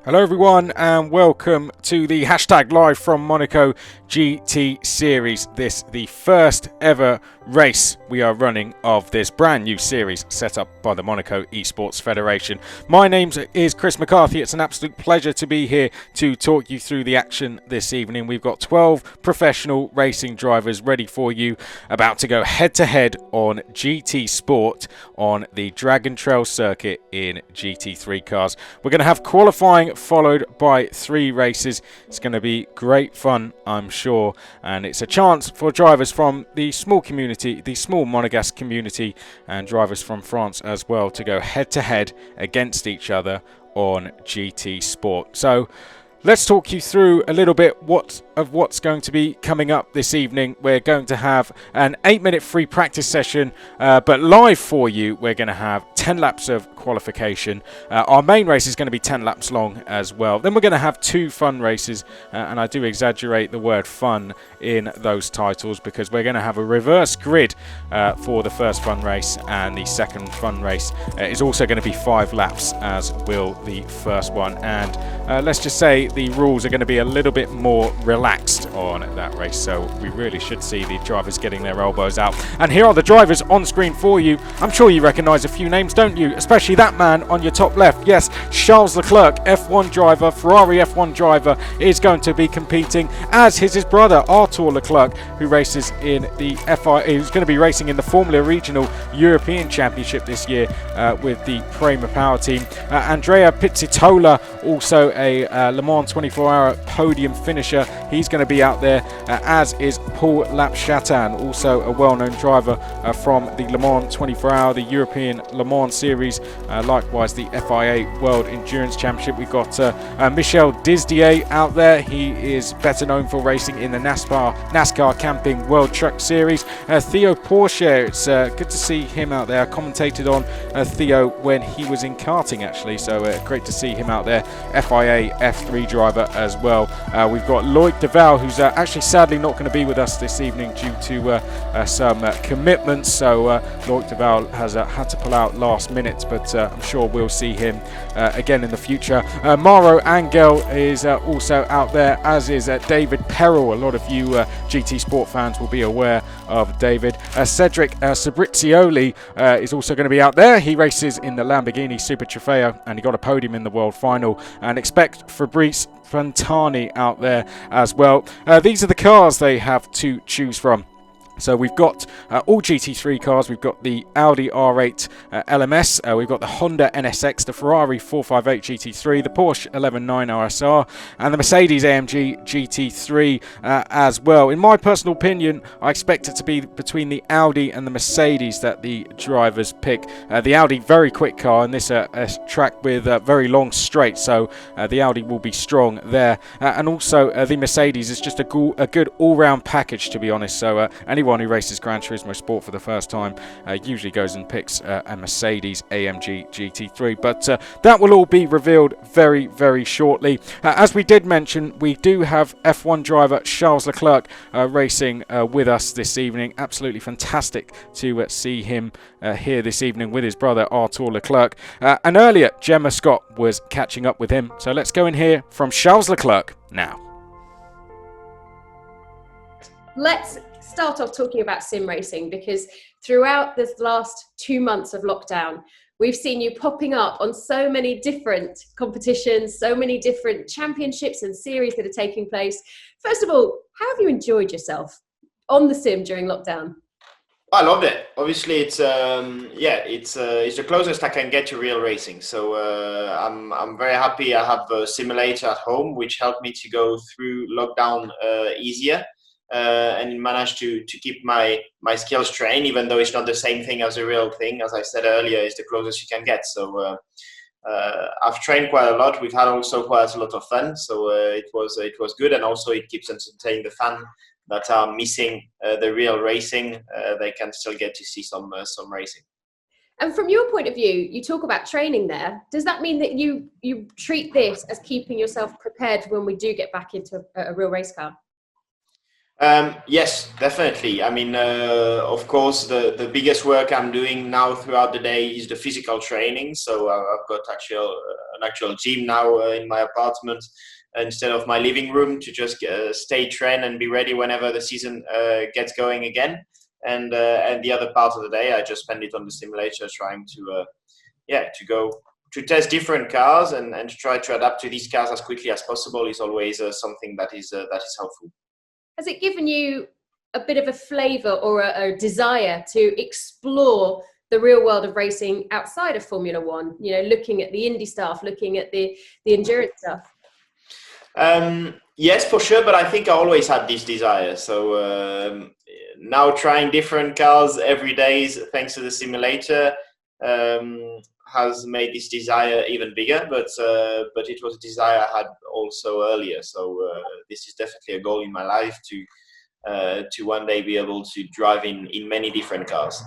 Hello everyone and welcome to the hashtag live from Monaco GT series. This the first ever race we are running of this brand new series set up by the Monaco eSports Federation. My name is Chris McCarthy. It's an absolute pleasure to be here to talk you through the action this evening. We've got 12 professional racing drivers ready for you, about to go head to head on GT Sport on the Dragon Trail circuit in GT3 cars. We're going to have qualifying followed by 3 races. It's going to be great fun, I'm sure, and it's a chance for drivers from the small community, the small Monégasque community, and drivers from France as well to go head to head against each other on GT Sport. So let's talk you through a little bit what's going to be coming up this evening. We're going to have an 8-minute free practice session, but live for you we're going to have 10 laps of qualification. Our main race is going to be 10 laps long as well. Then we're going to have 2 fun races, and I do exaggerate the word fun in those titles because we're going to have a reverse grid for the first fun race, and the second fun race is also going to be 5 laps, as will the first one. And let's just say the rules are going to be a little bit more relaxed on that race, so we really should see the drivers getting their elbows out. And here are the drivers on screen for you. I'm sure you recognise a few names, don't you? Especially that man on your top left. Yes, Charles Leclerc, F1 driver, Ferrari F1 driver, is going to be competing, as is his brother Artur Leclerc, who races in the who's going to be racing in the Formula Regional European Championship this year with the Prema Power team. Andrea Pizzitola, also a Le Mans 24-hour podium finisher. He's going to be out there, as is Paul-Loup, also a well-known driver from the Le Mans 24-hour, the European Le Mans Series, likewise the FIA World Endurance Championship. We've got Michel Disdier out there. He is better known for racing in the NASCAR Camping World Truck Series. Theo Pourchaire, it's good to see him out there. I commentated on Theo when he was in karting, actually, so great to see him out there. FIA F3 driver as well. We've got Loic Duval, who's actually sadly not going to be with us this evening due to some commitments, so Loic Duval has had to pull out last minute, but I'm sure we'll see him again in the future. Mauro Angel is also out there, as is David Perrell. A lot of you GT Sport fans will be aware of David. Cedric Sbieazzuoli is also going to be out there. He races in the Lamborghini Super Trofeo, and he got a podium in the World Final. And expect Fabrice Pantani out there as well. These are the cars they have to choose from. So we've got all GT3 cars. We've got the Audi R8 LMS, we've got the Honda NSX, the Ferrari 458 GT3, the Porsche 11.9 RSR, and the Mercedes AMG GT3 as well. In my personal opinion, I expect it to be between the Audi and the Mercedes that the drivers pick. The Audi, very quick car, and this a track with very long straight, so the Audi will be strong there. And also the Mercedes is just a good all-round package, to be honest. So anyone who races Gran Turismo Sport for the first time usually goes and picks a Mercedes AMG GT3, but that will all be revealed very, very shortly. As we did mention, we do have F1 driver Charles Leclerc racing with us this evening. Absolutely fantastic to see him here this evening with his brother Artur Leclerc, and earlier Gemma Scott was catching up with him, so let's go and hear from Charles Leclerc now. Let's start off talking about sim racing, because throughout this last 2 months of lockdown, we've seen you popping up on so many different competitions, so many different championships and series that are taking place. First of all, how have you enjoyed yourself on the sim during lockdown? I loved it. Obviously, it's the closest I can get to real racing. So I'm very happy. I have a simulator at home, which helped me to go through lockdown easier. And managed to keep my skills trained, even though it's not the same thing as a real thing. As I said earlier, it's the closest you can get. So I've trained quite a lot. We've had also quite a lot of fun. So it was good, and also it keeps entertaining the fan that are missing the real racing. They can still get to see some racing. And from your point of view, you talk about training there. Does that mean that you treat this as keeping yourself prepared when we do get back into a real race car? Yes, definitely. I mean, of course, the biggest work I'm doing now throughout the day is the physical training. So I've got an actual gym now in my apartment instead of my living room to just stay trained and be ready whenever the season gets going again. And the other part of the day, I just spend it on the simulator trying to go to test different cars and to try to adapt to these cars as quickly as possible is always something that is helpful. Has it given you a bit of a flavour or a desire to explore the real world of racing outside of Formula One? You know, looking at the Indy stuff, looking at the endurance stuff. Yes, for sure. But I think I always had this desire. So now trying different cars every day, thanks to the simulator, has made this desire even bigger. But it was a desire I had also earlier. So this is definitely a goal in my life to one day be able to drive in many different cars.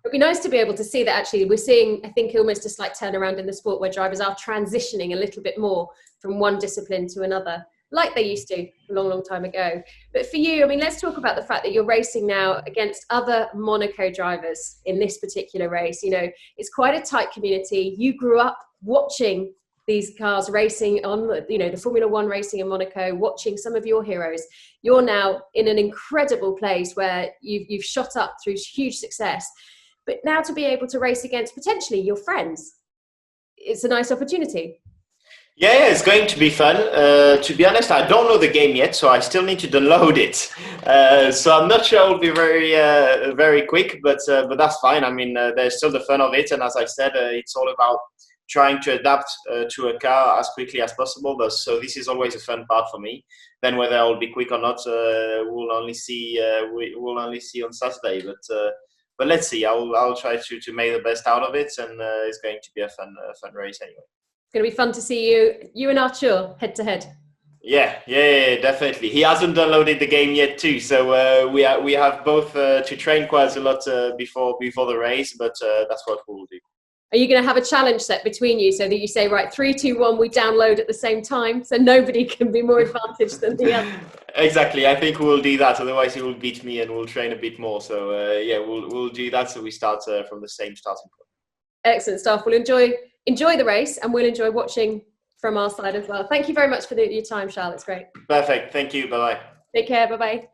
It'd be nice to be able to see that actually we're seeing, I think, almost a slight turnaround in the sport where drivers are transitioning a little bit more from one discipline to another, like they used to a long, long time ago. But for you, I mean, let's talk about the fact that you're racing now against other Monaco drivers in this particular race. You know, it's quite a tight community. You grew up watching these cars racing on, you know, the Formula One racing in Monaco, watching some of your heroes. You're now in an incredible place where you've shot up through huge success. But now to be able to race against potentially your friends, it's a nice opportunity. Yeah, it's going to be fun. To be honest, I don't know the game yet, so I still need to download it. So I'm not sure I'll be very quick, but that's fine. I mean, there's still the fun of it, and as I said, it's all about trying to adapt to a car as quickly as possible. So this is always a fun part for me. Then whether I'll be quick or not, we'll only see. We'll only see on Saturday, but let's see. I'll try to make the best out of it, and it's going to be a fun race anyway. It's going to be fun to see you and Arthur head to head. Yeah, definitely. He hasn't downloaded the game yet too, so we have both to train quite a lot before the race, but that's what we'll do. Are you going to have a challenge set between you so that you say, right, 3, 2, 1, we download at the same time, so nobody can be more advantaged than the other? Exactly. I think we'll do that. Otherwise, he will beat me, and we'll train a bit more. So we'll do that. So we start from the same starting point. Excellent stuff. We'll enjoy the race, and we'll enjoy watching from our side as well. Thank you very much for your time, Charles. It's great. Perfect. Thank you. Bye-bye. Take care. Bye-bye.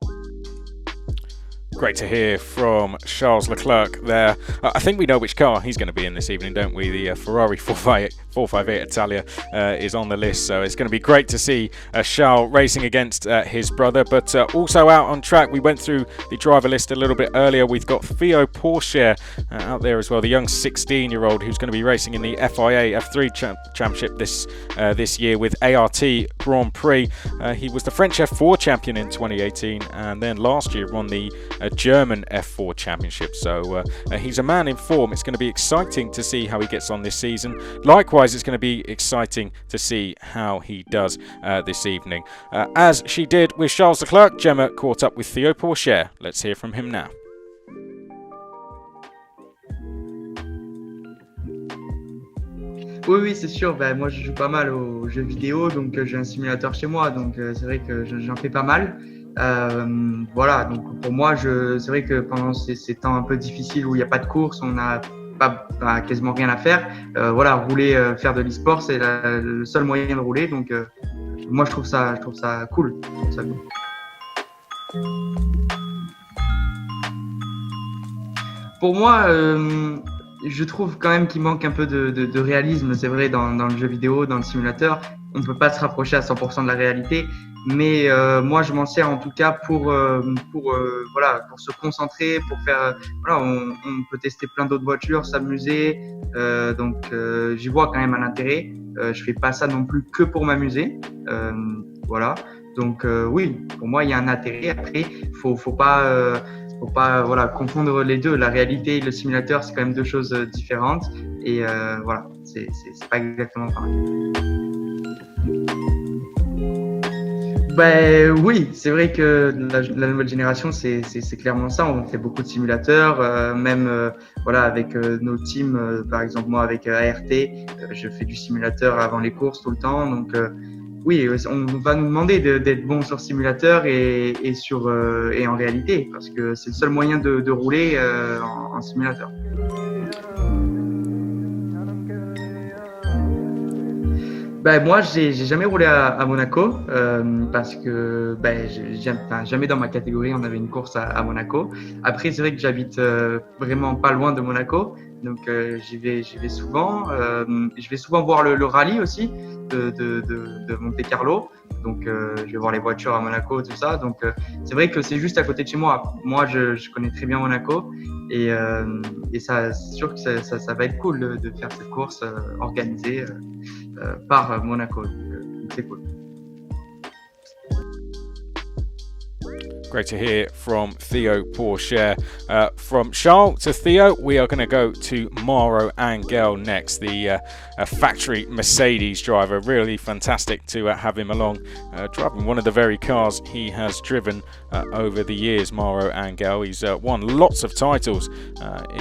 Great to hear from Charles Leclerc there. I think we know which car he's going to be in this evening, don't we? The Ferrari 458 Italia is on the list, so it's going to be great to see Charles racing against his brother. But also out on track, we went through the driver list a little bit earlier. We've got Theo Pourchaire out there as well, the young 16-year-old who's going to be racing in the FIA F3 Championship this year with ART Grand Prix. He was the French F4 champion in 2018, and then last year won the German F4 Championship. So he's a man in form. It's going to be exciting to see how he gets on this season. Likewise, it's going to be exciting to see how he does this evening. As she did with Charles Leclerc, Gemma caught up with Theo Pourchaire. Let's hear from him now. Oui, c'est sûr. Moi, je joue pas mal aux jeux vidéo, donc j'ai un simulateur chez moi, donc c'est vrai que j'en fais pas mal. Voilà, donc pour moi, c'est vrai que pendant ces temps un peu difficiles où il n'y a pas de course, on n'a pas quasiment rien à faire. Voilà, rouler, faire de l'eSport, c'est le seul moyen de rouler. Donc moi, je trouve ça cool. Pour moi, je trouve quand même qu'il manque un peu de réalisme. C'est vrai, dans le jeu vidéo, dans le simulateur, on ne peut pas se rapprocher à 100% de la réalité. Mais moi, je m'en sers en tout cas pour se concentrer, pour faire. Voilà, on peut tester plein d'autres voitures, s'amuser. Donc, j'y vois quand même un intérêt. Je fais pas ça non plus que pour m'amuser. Voilà. Donc, oui, pour moi, il y a un intérêt. Après, faut pas confondre les deux. La réalité et le simulateur, c'est quand même deux choses différentes. Et voilà, c'est pas exactement pareil. Oui, c'est vrai que la nouvelle génération, c'est clairement ça. On fait beaucoup de simulateurs, même avec nos teams. Par exemple, moi avec ART, je fais du simulateur avant les courses tout le temps. Donc oui, on va nous demander d'être bon sur simulateur et en réalité, parce que c'est le seul moyen de rouler en simulateur. Moi, j'ai jamais roulé à Monaco parce que jamais dans ma catégorie on avait une course à Monaco. Après, c'est vrai que j'habite vraiment pas loin de Monaco, donc j'y vais souvent. Je vais souvent voir le rallye aussi de Monte Carlo. Donc, je vais voir les voitures à Monaco, tout ça. Donc, c'est vrai que c'est juste à côté de chez moi. Moi, je connais très bien Monaco et ça, c'est sûr que ça va être cool de faire cette course organisée par Monaco. Donc, c'est cool. Great to hear from Theo Pourchaire. From Charles to Theo, we are going to go to Mauro Angel next, the factory Mercedes driver. Really fantastic to have him along, driving one of the very cars he has driven over the years, Mauro Angel. He's won lots of titles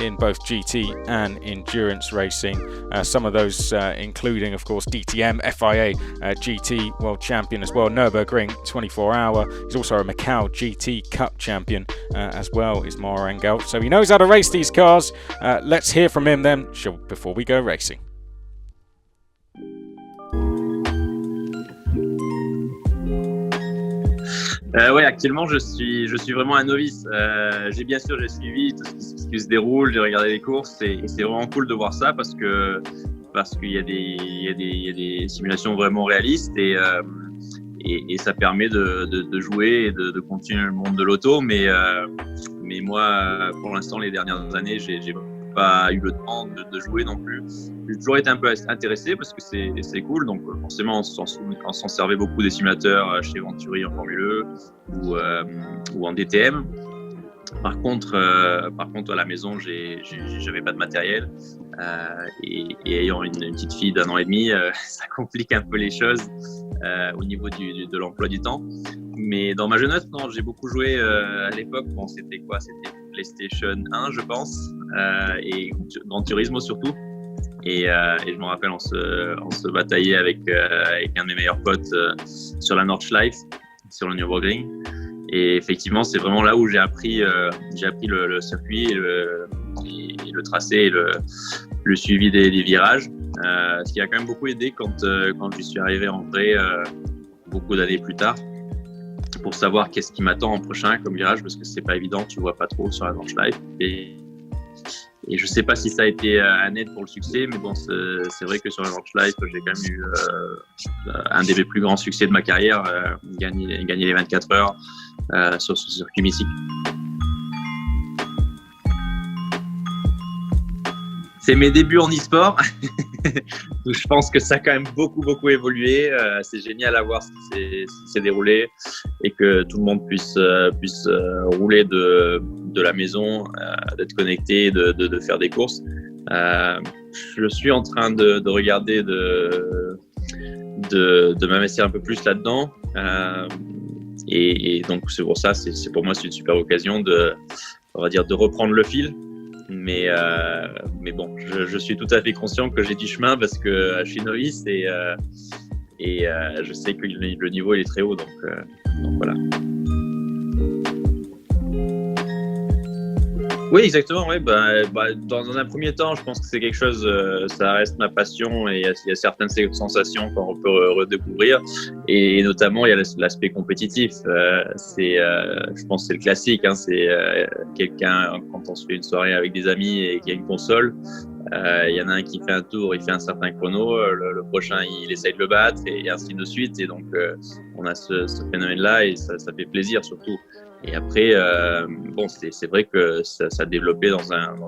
in both GT and endurance racing. Some of those including, of course, DTM, FIA GT World Champion as well, Nürburgring 24-hour. He's also a Michaut GT Cup champion as well, is Mauro Angel. So he knows how to race these cars. Let's hear from him then before we go racing. Ouais, actuellement je suis vraiment un novice. J'ai suivi tout ce qui se déroule, j'ai regardé les courses et c'est vraiment cool de voir ça parce qu'il y a des simulations vraiment réalistes et ça permet de jouer et de continuer le monde de l'auto. Mais moi, pour l'instant, les dernières années, j'ai pas eu le temps de jouer non plus. J'ai toujours été un peu intéressé parce que c'est cool. Donc forcément, on s'en servait beaucoup des simulateurs chez Venturi en Formule E ou en DTM. Par contre, à la maison, j'avais pas de matériel et ayant une petite fille d'1 an et demi, ça complique un peu les choses au niveau de l'emploi du temps. Mais dans ma jeunesse, non, j'ai beaucoup joué à l'époque. Bon, c'était PlayStation 1, je pense, et Gran Turismo surtout. Et je me rappelle, on se bataillait avec un de mes meilleurs potes sur la Nordschleife, sur le Nürburgring. Et effectivement, c'est vraiment là où j'ai appris le circuit et le tracé et le suivi des virages. Ce qui a quand même beaucoup aidé quand je suis arrivé en vrai beaucoup d'années plus tard pour savoir qu'est-ce qui m'attend en prochain comme virage, parce que c'est pas évident, tu vois pas trop sur la Nordschleife. Et je sais pas si ça a été un aide pour le succès, mais bon, c'est vrai que sur la Nordschleife, j'ai quand même eu un des plus grands succès de ma carrière, gagner les 24 heures sur ce circuit mythique. C'est mes débuts en e-sport, donc je pense que ça a quand même beaucoup évolué. C'est génial à voir ce qui s'est déroulé et que tout le monde puisse rouler de la maison, d'être connecté, de faire des courses. Je suis en train de regarder, de m'investir un peu plus là-dedans. Et donc c'est pour ça, c'est pour moi c'est une super occasion de reprendre le fil. Mais bon, je suis tout à fait conscient que j'ai du chemin parce que je suis novice et je sais que le niveau il est très haut, donc voilà. Oui, exactement. Ouais, dans un premier temps, je pense que c'est quelque chose, ça reste ma passion et il y a certaines sensations qu'on peut redécouvrir. Et notamment, il y a l'aspect compétitif. Je pense que c'est le classique. Hein, c'est quelqu'un, quand on se fait une soirée avec des amis et qu'il y a une console, il y en a un qui fait un tour, il fait un certain chrono, le prochain il essaye de le battre et ainsi de suite. Et donc, on a ce phénomène-là et ça fait plaisir surtout. Et après, c'est vrai que ça a développé dans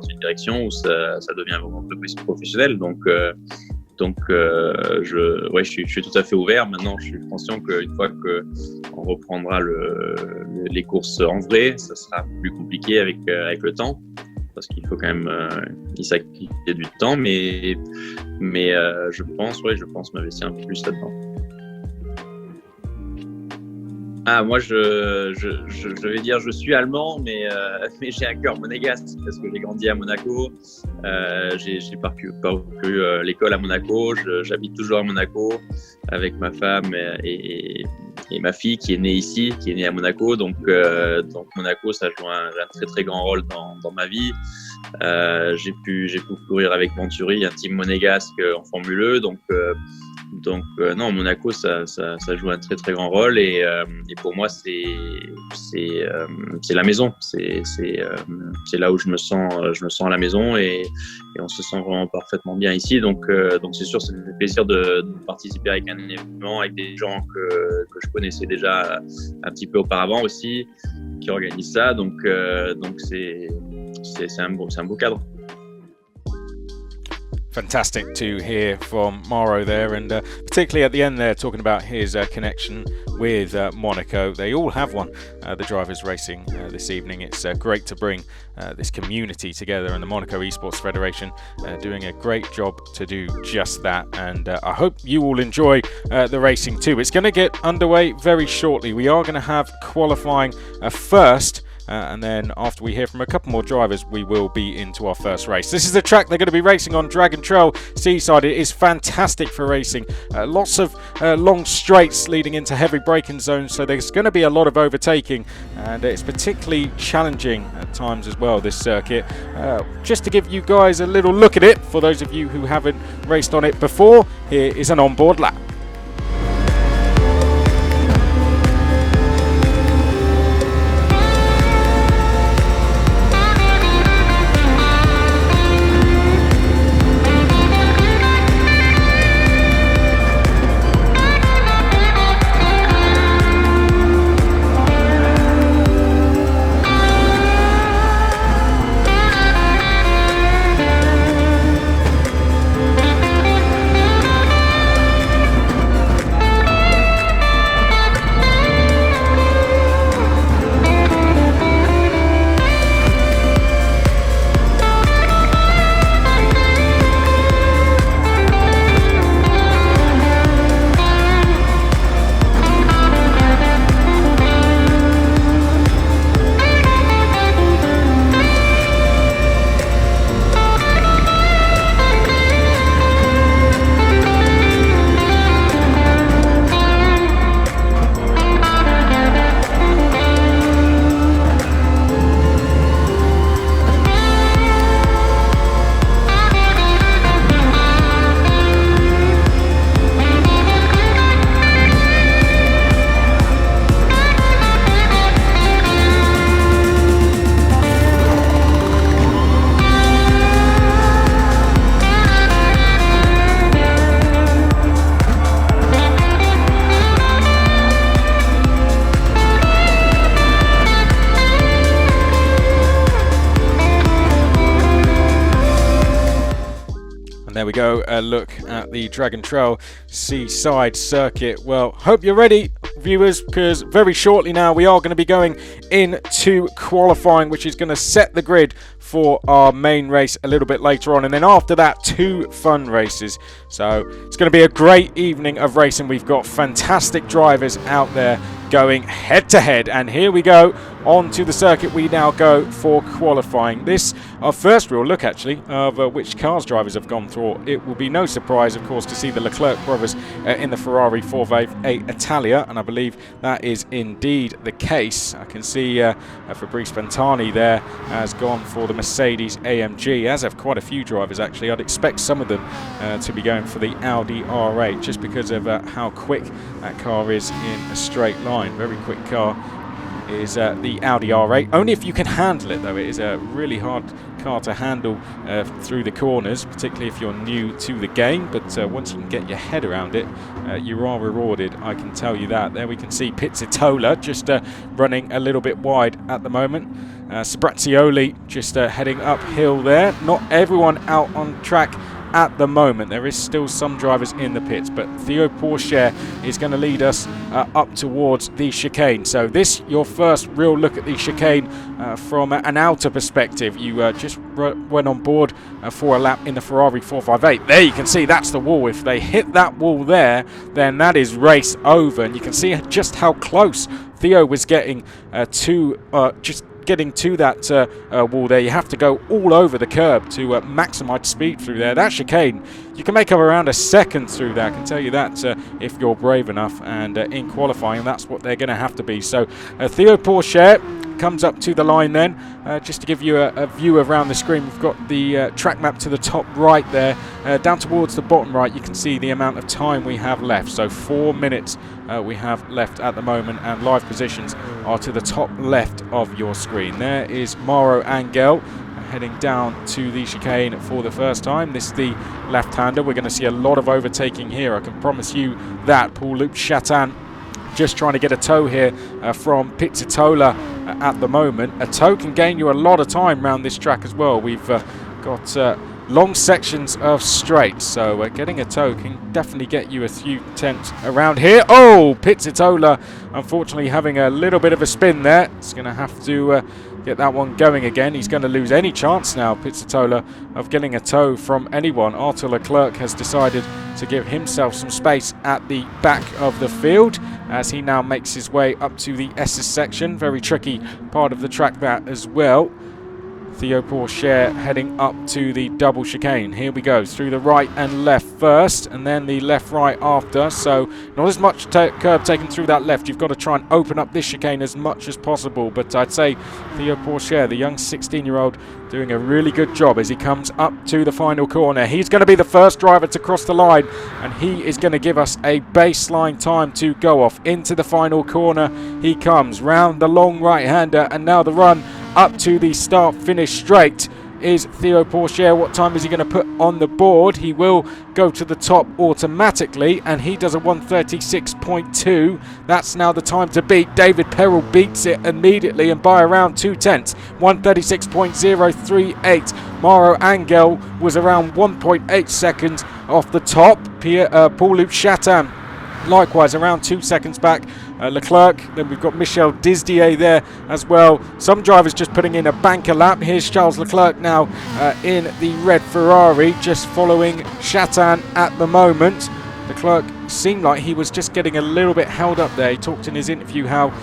une direction où ça devient vraiment un peu plus professionnel. Donc, je suis tout à fait ouvert. Maintenant, je suis conscient qu'une fois qu'on reprendra les courses en vrai, ça sera plus compliqué avec le temps, parce qu'il faut quand même y sacrifier du temps. Mais je pense m'investir un peu plus là-dedans. Moi, je vais dire, je suis allemand, mais j'ai un cœur monégasque parce que j'ai grandi à Monaco. J'ai parcouru l'école à Monaco. J'habite toujours à Monaco avec ma femme et ma fille qui est née ici, qui est née à Monaco. Donc Monaco, ça joue un très très grand rôle dans ma vie. J'ai pu courir avec Venturi, un team monégasque en Formule E. Donc non, Monaco, ça joue un très très grand rôle et pour moi c'est la maison. C'est là où je me sens à la maison et on se sent vraiment parfaitement bien ici. Donc c'est sûr, ça me fait plaisir de participer avec un événement avec des gens que je connaissais déjà un petit peu auparavant aussi, qui organisent ça. Donc c'est un beau cadre. Fantastic to hear from Mauro there, and particularly at the end there, talking about his connection with Monaco. They all have one, the drivers racing this evening. It's great to bring this community together, and the Monaco eSports Federation doing a great job to do just that. And I hope you all enjoy the racing too. It's going to get underway very shortly. We are going to have qualifying first. And then after we hear from a couple more drivers, we will be into our first race. This is the track they're going to be racing on, Dragon Trail Seaside. It is fantastic for racing. Lots of long straights leading into heavy braking zones, so there's going to be a lot of overtaking, and it's particularly challenging at times as well, this circuit. Just to give you guys a little look at it, for those of you who haven't raced on it before, here is an onboard lap. There we go, a look at the Dragon Trail Seaside Circuit. Well, hope you're ready, viewers, because very shortly now we are going to be going into qualifying, which is going to set the grid for our main race a little bit later on, and then after that 2 fun races. So it's going to be a great evening of racing. We've got fantastic drivers out there going head to head, and here we go onto the circuit. We now go for qualifying. This our first real look actually of which cars drivers have gone through. It will be no surprise of course to see the Leclerc brothers in the Ferrari 458 Italia, and I believe that is indeed the case. I can see Fabrice Pantani there has gone for the Mercedes AMG, as have quite a few drivers actually. I'd expect some of them to be going for the Audi R8 just because of how quick that car is in a straight line. Very quick car is the Audi R8. Only if you can handle it though. It is a really hard car to handle through the corners, particularly if you're new to the game, but once you can get your head around it, you are rewarded, I can tell you that. There we can see Pizzitola just running a little bit wide at the moment. Sbieazzuoli just heading uphill there. Not everyone out on track at the moment. There is still some drivers in the pits, but Theo Pourchaire is going to lead us up towards the chicane. So this, your first real look at the chicane from an outer perspective. You just went on board for a lap in the Ferrari 458. There you can see that's the wall. If they hit that wall there, then that is race over. And you can see just how close Theo was getting getting to that wall there. You have to go all over the curb to maximise speed through there. That chicane, you can make up around a second through there. I can tell you that if you're brave enough, and in qualifying that's what they're going to have to be. So Theo Pourchaire comes up to the line then. Just to give you a view around the screen, we've got the track map to the top right there. Down towards the bottom right you can see the amount of time we have left. So 4 minutes we have left at the moment, and live positions are to the top left of your screen. There is Mauro Angel heading down to the chicane for the first time. This is the left-hander. We're going to see a lot of overtaking here, I can promise you that. Paul-Loup Chatan just trying to get a tow here from Pizzitola at the moment. A tow can gain you a lot of time around this track as well. We've got long sections of straight, so getting a tow can definitely get you a few tenths around here. Oh, Pizzitola unfortunately having a little bit of a spin there. It's going to have to get that one going again. He's going to lose any chance now, Pizzitola, of getting a tow from anyone. Arthur Leclerc has decided to give himself some space at the back of the field as he now makes his way up to the S's section. Very tricky part of the track that as well. Theo Pourchaire heading up to the double chicane. Here we go, through the right and left first, and then the left-right after. So not as much curb taken through that left. You've got to try and open up this chicane as much as possible. But I'd say Theo Pourchaire, the young 16-year-old, doing a really good job as he comes up to the final corner. He's going to be the first driver to cross the line, and he is going to give us a baseline time to go off. Into the final corner he comes, round the long right-hander, and now the run up to the start-finish straight is Theo Pourchaire. What time is he going to put on the board? He will go to the top automatically, and he does a 1:36.2. That's now the time to beat. David Perel beats it immediately and by around 2 tenths, 1:36.038. Mauro Angel was around 1.8 seconds off the top. Paul-Loup Chatan likewise around 2 seconds back. Leclerc, then we've got Michel Disdier there as well. Some drivers just putting in a banker lap. Here's Charles Leclerc now in the red Ferrari, just following Chatan at the moment. Leclerc seemed like he was just getting a little bit held up there. He talked in his interview how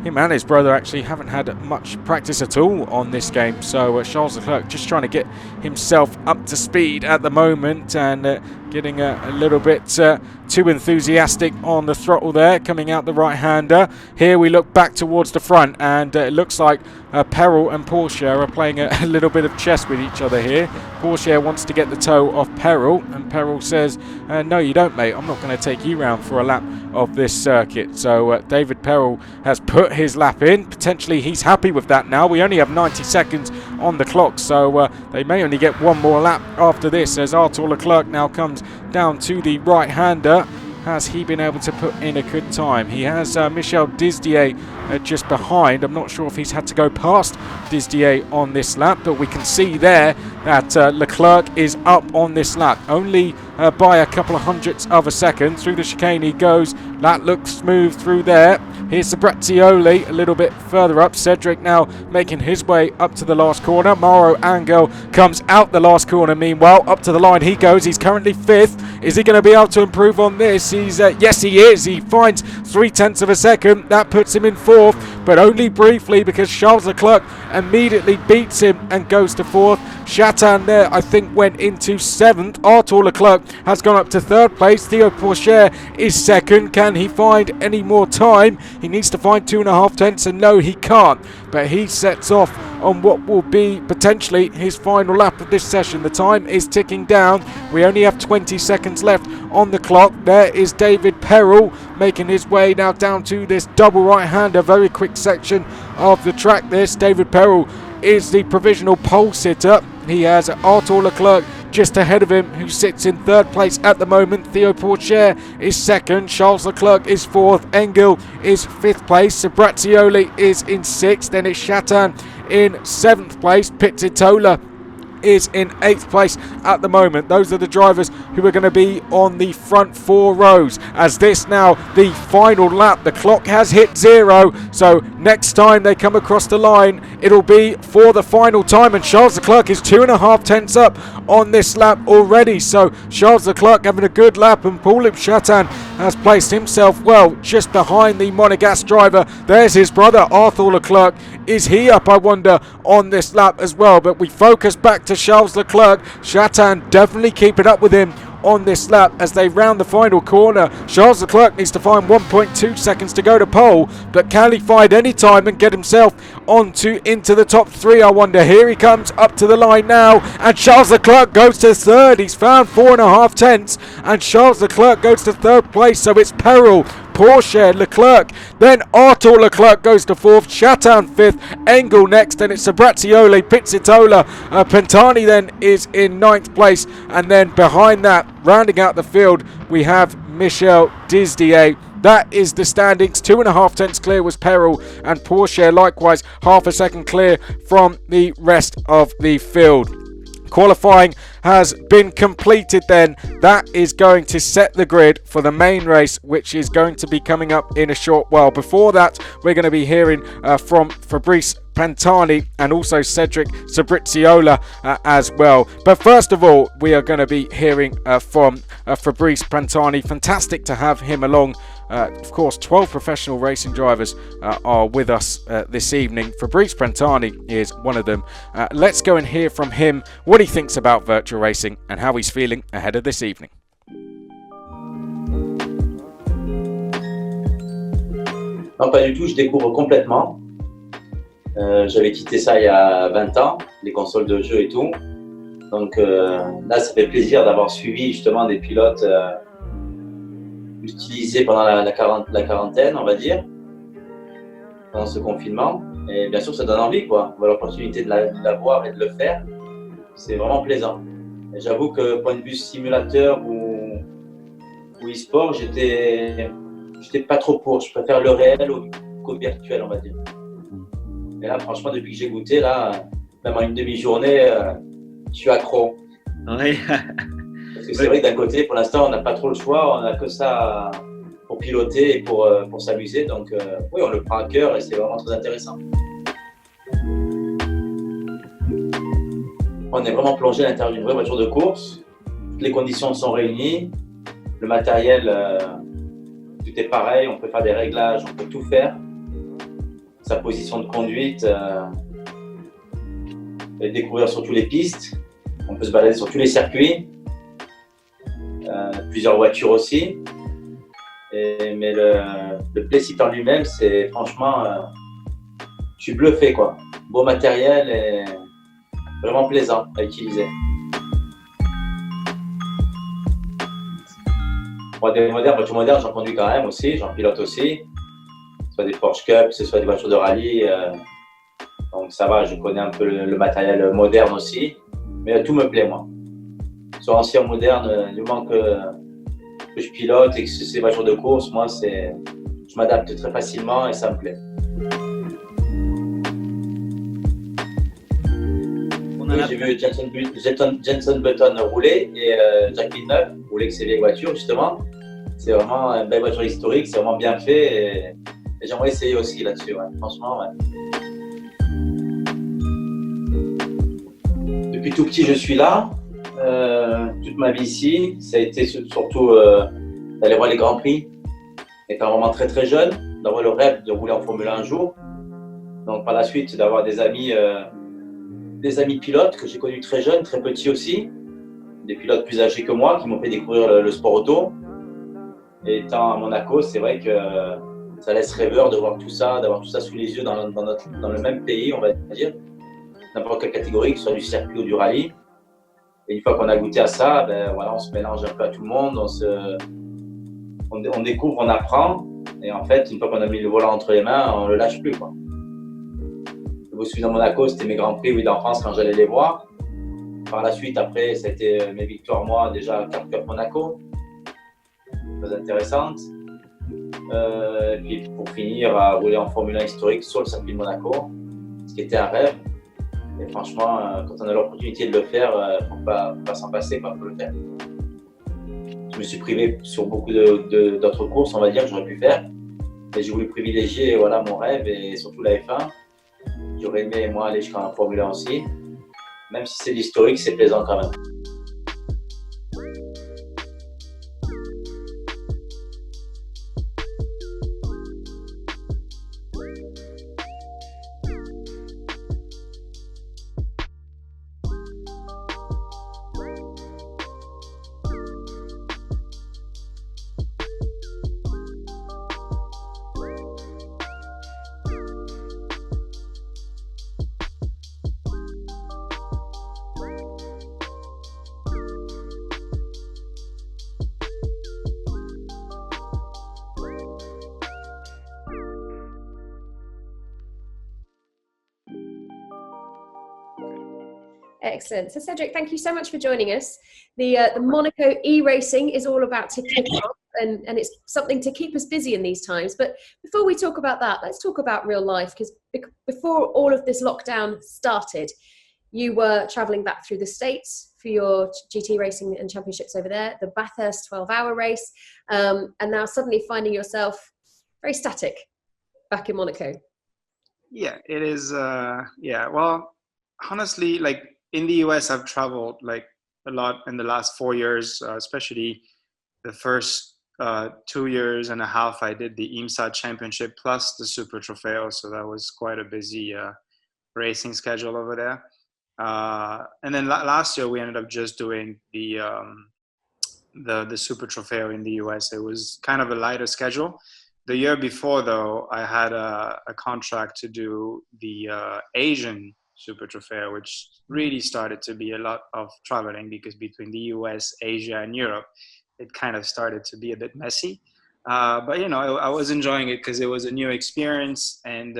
him and his brother actually haven't had much practice at all on this game. So Charles Leclerc just trying to get himself up to speed at the moment, and getting a little bit too enthusiastic on the throttle there, coming out the right-hander. Here we look back towards the front, and it looks like Perel and Pourchaire are playing a little bit of chess with each other here. Pourchaire wants to get the toe off Perel, and Perel says, no you don't mate, I'm not going to take you round for a lap of this circuit. So David Perel has put his lap in. Potentially he's happy with that now. We only have 90 seconds on the clock, so they may only get one more lap after this, as Arthur Leclerc now comes down to the right-hander. Has he been able to put in a good time? He has Michel Disdier just behind. I'm not sure if he's had to go past Disdier on this lap, but we can see there that Leclerc is up on this lap, only by a couple of hundredths of a second. Through the chicane he goes. That looks smooth through there. Here's Sbieazzuoli a little bit further up. Cedric now making his way up to the last corner. Mauro Angel comes out the last corner. Meanwhile, up to the line he goes. He's currently 5th. Is he going to be able to improve on this? He's yes, he is. He finds 3 tenths of a second. That puts him in 4th, but only briefly, because Charles Leclerc immediately beats him and goes to 4th. Chatan there, I think, went into 7th. Arthur Leclerc has gone up to 3rd place. Theo Pourchaire is 2nd. Can he find any more time? He needs to find 2.5 tenths, and no, he can't. But he sets off on what will be potentially his final lap of this session. The time is ticking down. We only have 20 seconds left on the clock. There is David Perel making his way now down to this double right-hander. Very quick section of the track this. David Perel is the provisional pole sitter. He has Arthur Leclerc just ahead of him, who sits in 3rd place at the moment. Theo Pourchaire is 2nd. Charles Leclerc is 4th. Engel is 5th place. Sbieazzuoli is in 6th. Then it's Chatan in 7th place. Pizzitola is in 8th place at the moment. Those are the drivers who are going to be on the front 4 rows. As this now, the final lap, the clock has hit 0. So next time they come across the line, it'll be for the final time. And Charles Leclerc is 2.5 tenths up on this lap already. So Charles Leclerc having a good lap, and Paul-Loup has placed himself well just behind the Monégasque driver. There's his brother Arthur Leclerc. Is he up, I wonder, on this lap as well? But we focus back to Charles Leclerc. Chatin definitely keeping up with him on this lap as they round the final corner. Charles Leclerc needs to find 1.2 seconds to go to pole, but can he find any time and get himself into the top 3, I wonder? Here he comes up to the line now, and Charles Leclerc goes to 3rd. He's found 4.5 tenths, and Charles Leclerc goes to 3rd place. So it's peril. Pourchaire, Leclerc, then Arthur Leclerc goes to 4th, Chatin 5th, Engel next, and it's Sbieazzuoli, Pizzitola, Pantani then is in 9th place, and then behind that, rounding out the field, we have Michel Disdier. That is the standings. 2.5 tenths clear was Peril, and Pourchaire likewise half a second clear from the rest of the field. Qualifying has been completed then. That is going to set the grid for the main race, which is going to be coming up in a short while. Before that, we're going to be hearing from Fabrice Pantani and also Cedric Sbieazzuoli as well. But first of all, we are going to be hearing from Fabrice Pantani. Fantastic to have him along. Of course, 12 professional racing drivers are with us this evening. Fabrice Pantani is one of them. Let's go and hear from him what he thinks about virtual racing and how he's feeling ahead of this evening. Non, pas du tout, je découvre complètement. J'avais quitté ça il y a 20 ans, les consoles de jeu et tout. Donc là, ça fait plaisir d'avoir suivi justement des pilotes utilisés pendant la quarantaine, on va dire, pendant ce confinement. Et bien sûr, ça donne envie, quoi. On a l'opportunité de la voir et de le faire. C'est vraiment plaisant. Et j'avoue que point de vue simulateur ou e-sport, j'étais pas trop pour. Je préfère le réel qu'au virtuel, on va dire. Et là, franchement, depuis que j'ai goûté, là, même en une demi-journée, je suis accro. Oui. Parce que c'est vrai que d'un côté, pour l'instant, on n'a pas trop le choix. On n'a que ça pour piloter et pour s'amuser. Donc, oui, on le prend à cœur et c'est vraiment très intéressant. On est vraiment plongé à l'intérieur d'une vraie voiture de course. Toutes les conditions sont réunies. Le matériel, tout est pareil. On peut faire des réglages, on peut tout faire. Sa position de conduite, et découvrir sur toutes les pistes. On peut se balader sur tous les circuits. Plusieurs voitures aussi. Mais le Playseat en lui-même, c'est franchement, je suis bluffé, quoi. Beau matériel et vraiment plaisant à utiliser. Moi, des voitures modernes, j'en conduis quand même aussi, j'en pilote aussi. Que ce soit des Porsche Cup, que ce soit des voitures de rallye. Donc ça va, je connais un peu le matériel moderne aussi. Mais tout me plaît, moi. Soit ancien ou moderne, du moment que je pilote et que c'est des voitures de course, moi, je m'adapte très facilement et ça me plaît. Oui, j'ai vu Jenson Button rouler et Jack Villeneuve rouler avec ses vieilles voitures, justement. C'est vraiment une belle voiture historique, c'est vraiment bien fait et j'aimerais essayer aussi là-dessus, ouais. Franchement, ouais. Depuis tout petit, je suis là. Toute ma vie ici, ça a été surtout d'aller voir les Grands Prix. Étant vraiment très très jeune, d'avoir le rêve de rouler en Formule 1 un jour. Donc par la suite, d'avoir des amis pilotes que j'ai connus très jeunes, très petits aussi. Des pilotes plus âgés que moi qui m'ont fait découvrir le sport auto. Et étant à Monaco, c'est vrai que ça laisse rêveur de voir tout ça, d'avoir tout ça sous les yeux dans le même pays, on va dire. N'importe quelle catégorie, que ce soit du circuit ou du rallye. Et une fois qu'on a goûté à ça, ben voilà, on se mélange un peu à tout le monde, on découvre, on apprend. Et en fait, une fois qu'on a mis le volant entre les mains, on ne le lâche plus, quoi. Je me souviens de Monaco, c'était mes grands prix oui, d'enfance quand j'allais les voir. Par la suite, après, ça a été mes victoires, moi, déjà, Carte Cup Monaco. Très intéressante. Et puis pour finir, à rouler en Formule 1 historique sur le circuit de Monaco, ce qui était un rêve. Et franchement, quand on a l'opportunité de le faire, faut pas s'en passer, quoi, faut le faire. Je me suis privé sur beaucoup d'autres courses, on va dire, que j'aurais pu faire. Mais j'ai voulu privilégier voilà, mon rêve et surtout la F1. J'aurais aimé, moi, aller jusqu'en Formule 1 aussi. Même si c'est l'historique, c'est plaisant quand même. Excellent. So Cedric, thank you so much for joining us. The Monaco e-racing is all about to kick off, and it's something to keep us busy in these times. But before we talk about that, let's talk about real life, because before all of this lockdown started, you were traveling back through the States for your GT racing and championships over there, the Bathurst 12-hour race, and now suddenly finding yourself very static back in Monaco. Yeah, it is. Yeah, well, honestly, like in the US, I've traveled like a lot in the last 4 years, especially the first 2 years and a half. I did the IMSA championship plus the Super Trofeo, so that was quite a busy racing schedule over there. And then last year we ended up just doing the Super Trofeo in the US. It was kind of a lighter schedule. The year before, though, I had a contract to do the Asian Super Trofeo, which really started to be a lot of traveling, because between the US, Asia, and Europe, it kind of started to be a bit messy. But, you know, I was enjoying it because it was a new experience and,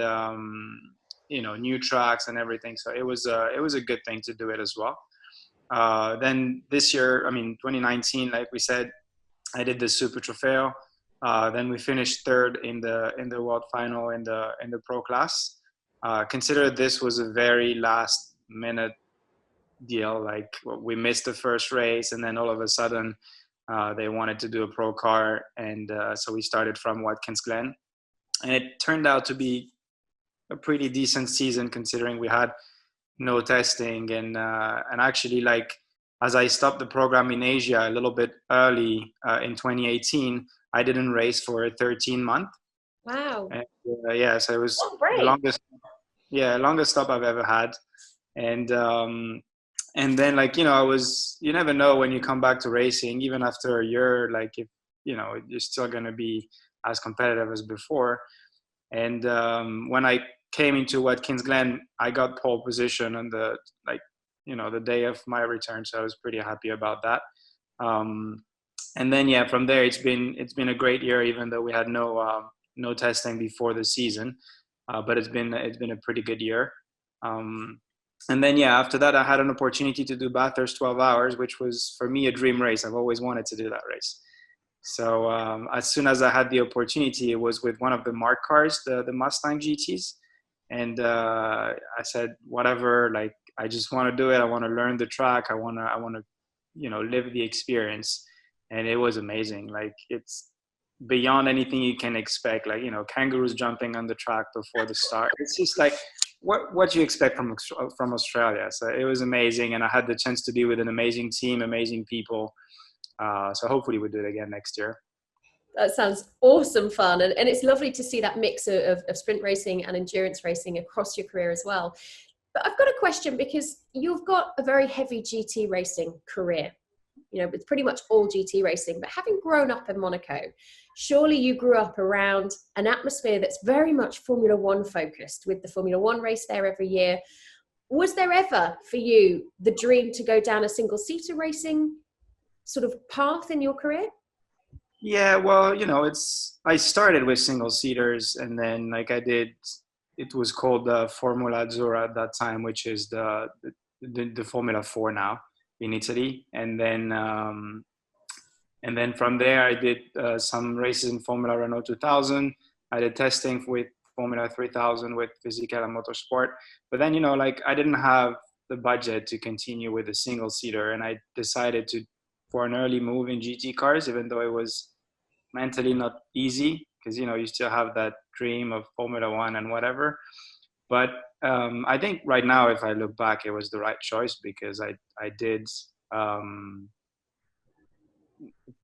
you know, new tracks and everything. So it was a good thing to do it as well. Then this year, I mean, 2019, like we said, I did the Super Trofeo. Then we finished third in the world final in the pro class. Consider this was a very last minute deal. Like we missed the first race, and then all of a sudden they wanted to do a pro car, and so we started from Watkins Glen, and it turned out to be a pretty decent season considering we had no testing, and actually, like, as I stopped the program in Asia a little bit early in 2018, I didn't race for a 13-month. Wow. And, yeah, so it was the longest stop I've ever had. And then, like, you know, you never know when you come back to racing, even after a year, like, if, you know, you're still going to be as competitive as before. And when I came into Watkins Glen, I got pole position on the, like, you know, the day of my return. So I was pretty happy about that. And then, yeah, from there, it's been a great year, even though we had no testing before the season. But it's been a pretty good year. And then, yeah, after that, I had an opportunity to do Bathurst 12 hours, which was, for me, a dream race. I've always wanted to do that race. So as soon as I had the opportunity, it was with one of the Mark cars, the Mustang GTs. And I said, whatever, like, I just want to do it. I want to learn the track. I want to, you know, live the experience. And it was amazing. Like, it's beyond anything you can expect. Like, you know, kangaroos jumping on the track before the start. It's just like what you expect from Australia. So it was amazing. And I had the chance to be with an amazing team, amazing people. So hopefully we'll do it again next year. That sounds awesome fun. And it's lovely to see that mix of sprint racing and endurance racing across your career as well. But I've got a question, because you've got a very heavy GT racing career. You know, it's pretty much all GT racing. But having grown up in Monaco, surely you grew up around an atmosphere that's very much Formula One focused, with the Formula One race there every year. Was there ever for you the dream to go down a single-seater racing sort of path in your career? Yeah, well, you know, I started with single-seaters, and then, like, it was called Formula Azzurra at that time, which is the Formula 4 now in Italy. And then from there, I did some races in Formula Renault 2000. I did testing with Formula 3000 with Physical and Motorsport. But then, like I didn't have the budget to continue with a single seater, and I decided for an early move in GT cars, even though it was mentally not easy because, you still have that dream of Formula One and whatever. But I think right now, if I look back, it was the right choice because I did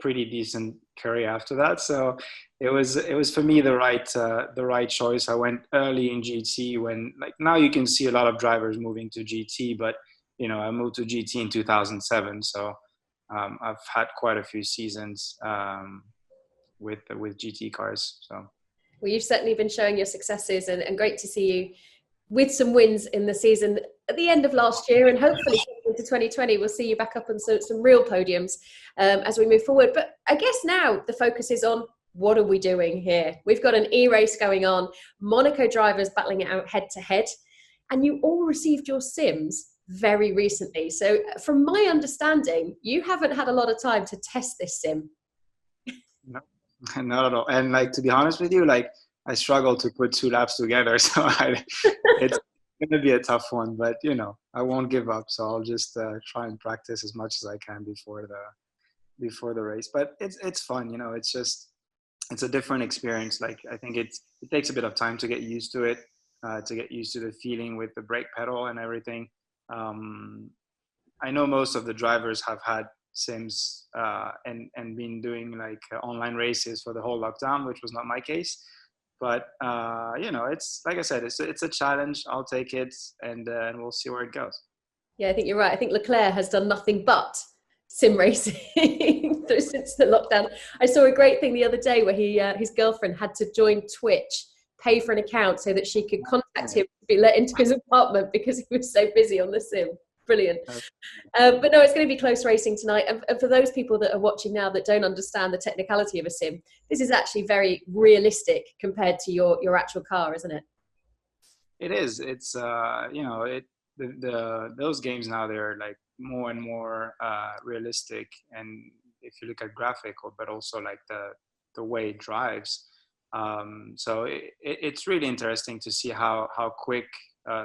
pretty decent career after that. So it was for me the right choice. I went early in GT when, like, now you can see a lot of drivers moving to GT, but I moved to GT in 2007. So I've had quite a few seasons with GT cars. So. Well, you've certainly been showing your successes, and great to see you with some wins in the season at the end of last year, and hopefully into 2020 we'll see you back up on some real podiums as we move forward. But I guess now the focus is on what are we doing here. We've got an e-race going on, Monaco drivers battling it out head to head, and you all received your sims very recently. So from my understanding, you haven't had a lot of time to test this sim. No, not at all. And like, to be honest with you, like, I struggle to put 2 laps together, so it's going to be a tough one. But I won't give up, so I'll just try and practice as much as I can before the race. But it's fun, it's a different experience. Like, I think it takes a bit of time to get used to it, to get used to the feeling with the brake pedal and everything. I know most of the drivers have had sims and been doing like online races for the whole lockdown, which was not my case. But it's like I said, it's a challenge. I'll take it, and we'll see where it goes. Yeah, I think you're right. I think Leclerc has done nothing but sim racing since the lockdown. I saw a great thing the other day where his girlfriend had to join Twitch, pay for an account so that she could contact him to be let into his apartment because he was so busy on the sim. Brilliant. But no, it's going to be close racing tonight. And for those people that are watching now that don't understand the technicality of a sim, this is actually very realistic compared to your actual car, isn't it? It is. It's those games now, they're like more and more realistic. And if you look at graphic, but also like the way it drives. So it's really interesting to see how quick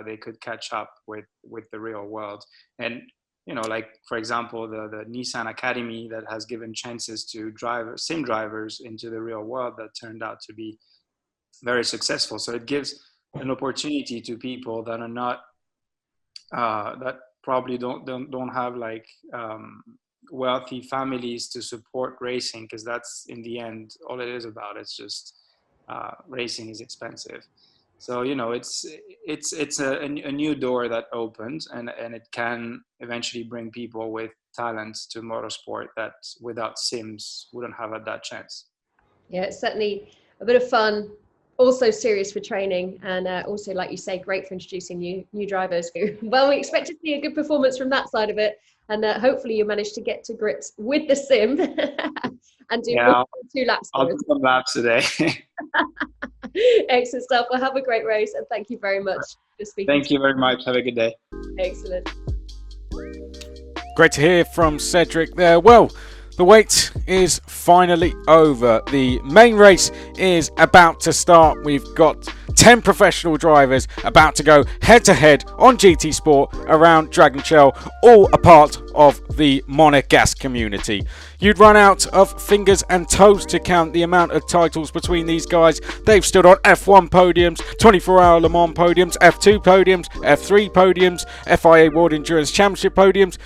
they could catch up with the real world. And like, for example, the Nissan Academy that has given chances to sim drivers into the real world that turned out to be very successful. So it gives an opportunity to people that are not that probably don't have like wealthy families to support racing, because that's in the end all it is about. It's just racing is expensive. So it's a new door that opens, and it can eventually bring people with talents to motorsport that without sims wouldn't have had that chance. Yeah, it's certainly a bit of fun, also serious for training, and also, like you say, great for introducing new drivers. Well, we expect to see a good performance from that side of it, and hopefully you manage to get to grips with the sim and do 2 laps. I'll do some laps today. Excellent stuff. Well, have a great race, and thank you very much for speaking. Thank you very much. Have a good day. Excellent. Great to hear from Cedric there. Well, the wait is finally over. The main race is about to start. We've got 10 professional drivers about to go head-to-head on GT Sport around Dragon Shell, all a part of the Monégasque community. You'd run out of fingers and toes to count the amount of titles between these guys. They've stood on F1 podiums, 24-hour Le Mans podiums, F2 podiums, F3 podiums, FIA World Endurance Championship podiums.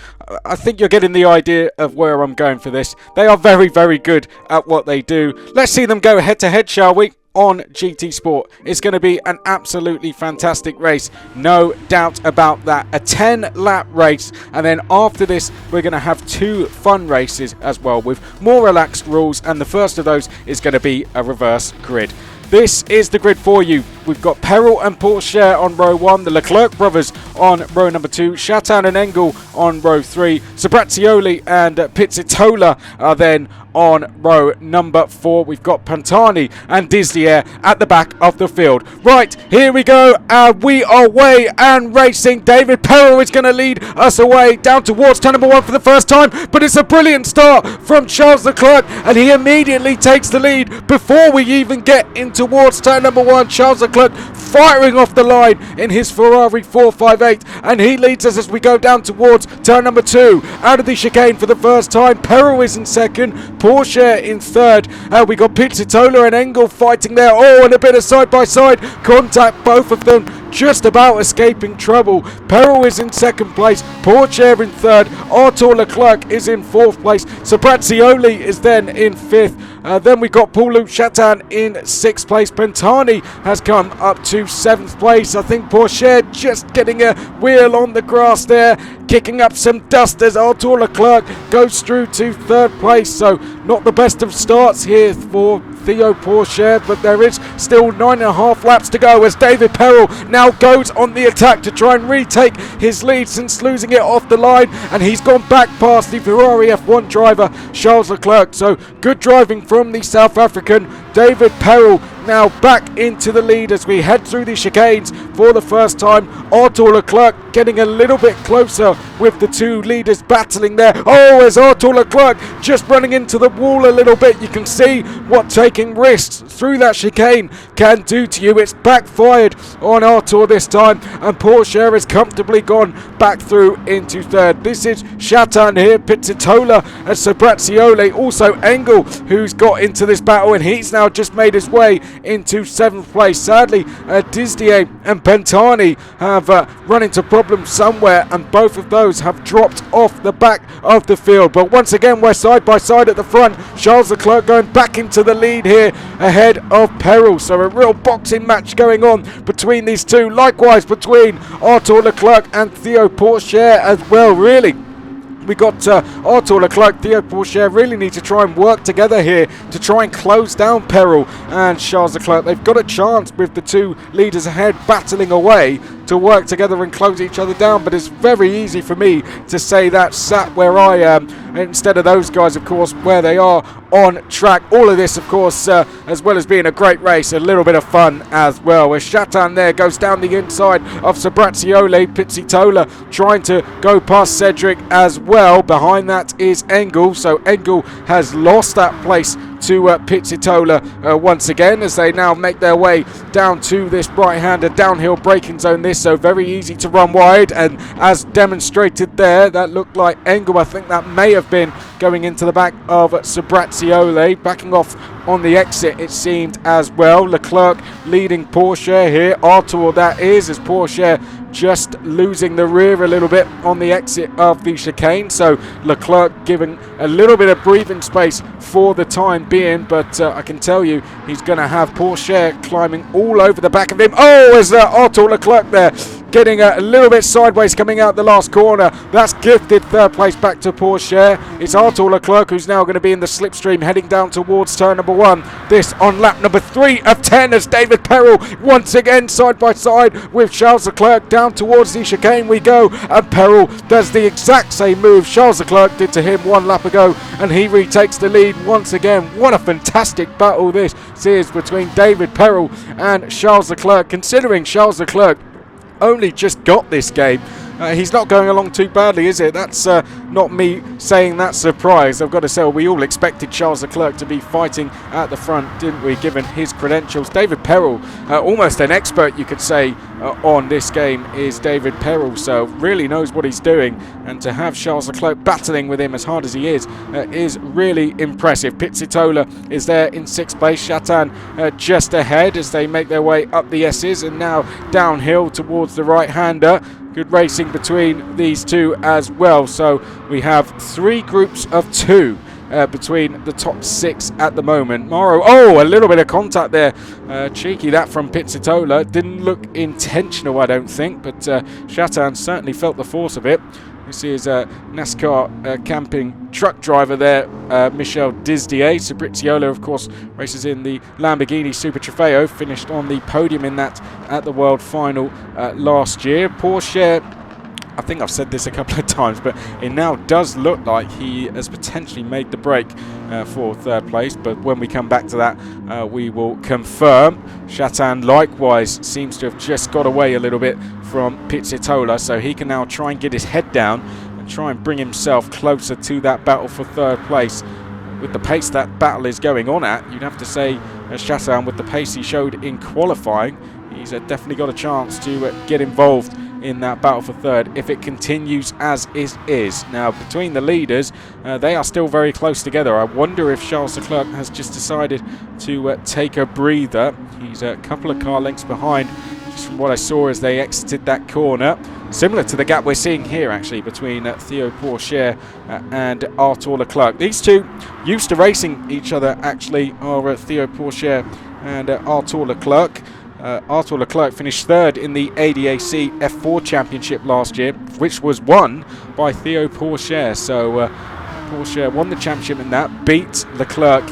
I think you're getting the idea of where I'm going for this. They are very, very good at what they do. Let's see them go head-to-head, shall we? On GT Sport. It's going to be an absolutely fantastic race, no doubt about that. A 10-lap race, and then after this we're going to have 2 fun races as well with more relaxed rules, and the first of those is going to be a reverse grid. This is the grid for you. We've got Peril and Pourchaire on row 1, the Leclerc brothers on row number 2, Chatan and Engel on row 3, Sbieazzuoli and Pizzitola are then on row number 4. We've got Pantani and Disdier at the back of the field. Right, here we go, and we are away and racing. David Perel is going to lead us away down towards turn number 1 for the first time, but it's a brilliant start from Charles Leclerc, and he immediately takes the lead before we even get in towards turn number 1. Charles Leclerc firing off the line in his Ferrari 458, and he leads us as we go down towards turn number 2. Out of the chicane for the first time. Perel is in second, Pourchaire in third. We got Pizzitola and Engel fighting there. Oh, and a bit of side-by-side contact, both of them just about escaping trouble. Perel is in second place, Pourchaire in third, Arthur Leclerc is in fourth place, Sbieazzuoli is then in fifth. Then we got Paul-Loup Chatan in sixth place. Pantani has come up to seventh place. I think Pourchaire just getting a wheel on the grass there, kicking up some dust as Arthur Leclerc goes through to third place. So not the best of starts here for Theo Pourchaire, but there is still 9.5 laps to go as David Perel now goes on the attack to try and retake his lead since losing it off the line, and he's gone back past the Ferrari F1 driver Charles Leclerc. So good driving from the South African. David Perel now back into the lead as we head through the chicanes for the first time. Arthur Leclerc getting a little bit closer with the two leaders battling there. Oh, as Arthur Leclerc just running into the wall a little bit. You can see what taking risks through that chicane can do to you. It's backfired on Arthur this time, and Pourchaire has comfortably gone back through into third. This is Chatan here, Pizzitola and Sbieazzuoli, also Engel, who's got into this battle, and he's now just made his way into seventh place. Sadly, Disdier and Pantani have run into problems somewhere, and both of those have dropped off the back of the field. But once again, we're side by side at the front. Charles Leclerc going back into the lead here ahead of Perel. So a real boxing match going on between these two. Likewise between Arthur Leclerc and Theo Pourchaire as well. Really, we got Arthur Leclerc, Theo Pourchaire really need to try and work together here to try and close down Perel and Charles Leclerc. They've got a chance with the two leaders ahead battling away to work together and close each other down, but it's very easy for me to say that sat where I am instead of those guys, of course, where they are on track. All of this, of course, as well as being a great race, a little bit of fun as well. As Chatan there goes down the inside of Sbieazzuoli, Pizzitola trying to go past Cedric as well. Behind that is Engel, so Engel has lost that place to Pizzitola once again as they now make their way down to this right-hander downhill braking zone. This so very easy to run wide, and as demonstrated there, that looked like Engel. I think that may have been going into the back of Sbieazzuoli, backing off on the exit it seemed as well. Leclerc leading Pourchaire here, Arthur that is, as Pourchaire just losing the rear a little bit on the exit of the chicane. So Leclerc giving a little bit of breathing space for the time being, but I can tell you he's going to have Pourchaire climbing all over the back of him. Oh, as Arthur Leclerc there getting a little bit sideways coming out the last corner. That's gifted third place back to Pourchaire. It's Arthur Leclerc who's now going to be in the slipstream heading down towards turn number 1. This on lap number 3 of 10 as David Perel once again side by side with Charles Leclerc. Down towards the chicane we go, and Perel does the exact same move Charles Leclerc did to him 1 lap ago, and he retakes the lead once again. What a fantastic battle this is between David Perel and Charles Leclerc, considering Charles Leclerc only just got this game. He's not going along too badly, is it? That's not me saying that's surprise. I've got to say, we all expected Charles Leclerc to be fighting at the front, didn't we, given his credentials. David Perel, almost an expert, you could say, on this game is David Perel, so really knows what he's doing, and to have Charles Leclerc battling with him as hard as he is really impressive. Pizzitola is there in 6th place, Chatan just ahead as they make their way up the S's and now downhill towards the right-hander. Good racing between these two as well. So we have 3 groups of 2 between the top 6 at the moment. Mauro, oh, a little bit of contact there. Cheeky that from Pizzitola. Didn't look intentional, I don't think, but Chatan certainly felt the force of it. This is NASCAR camping truck driver there, Michel Disdier. Sbieazzuoli, of course, races in the Lamborghini Super Trofeo, finished on the podium in that at the World Final last year. Pourchaire I think I've said this a couple of times, but it now does look like he has potentially made the break for third place. But when we come back to that, we will confirm. Chatan likewise seems to have just got away a little bit from Pizzitola, so he can now try and get his head down and try and bring himself closer to that battle for third place. With the pace that battle is going on at, you'd have to say Chatan, with the pace he showed in qualifying, he's definitely got a chance to get involved in that battle for third if it continues as it is. Now, between the leaders, they are still very close together. I wonder if Charles Leclerc has just decided to take a breather. He's a couple of car lengths behind, just from what I saw as they exited that corner. Similar to the gap we're seeing here, actually, between Theo Pourchaire and Arthur Leclerc. These two used to racing each other, actually, are Theo Pourchaire and Arthur Leclerc. Arthur Leclerc finished third in the ADAC F4 Championship last year, which was won by Theo Pourchaire. So Pourchaire won the championship in that, beat Leclerc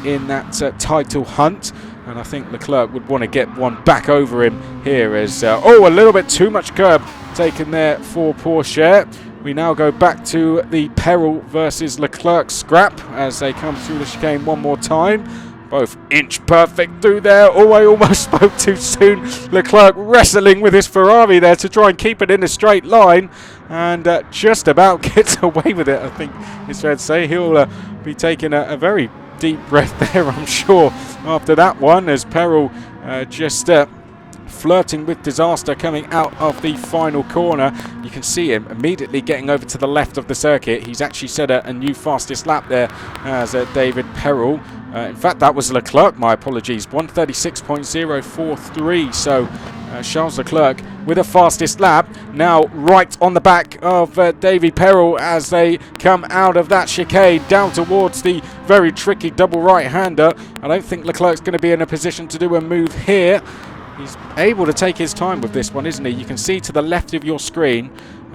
in that title hunt. And I think Leclerc would want to get one back over him here as, a little bit too much curb taken there for Pourchaire. We now go back to the Perel versus Leclerc scrap as they come through the chicane one more time. Both inch perfect through there. Oh, I almost spoke too soon. Leclerc wrestling with his Ferrari there to try and keep it in a straight line, and just about gets away with it, I think it's fair to say. He'll be taking a very deep breath there, I'm sure, after that one, as Perel just flirting with disaster coming out of the final corner. You can see him immediately getting over to the left of the circuit. He's actually set a new fastest lap there as David Perel. In fact, that was Leclerc, my apologies, 136.043. So Charles Leclerc with a fastest lap, now right on the back of Davy Perel as they come out of that chicane down towards the very tricky double right-hander. I don't think Leclerc's going to be in a position to do a move here. He's able to take his time with this one, isn't he? You can see to the left of your screen,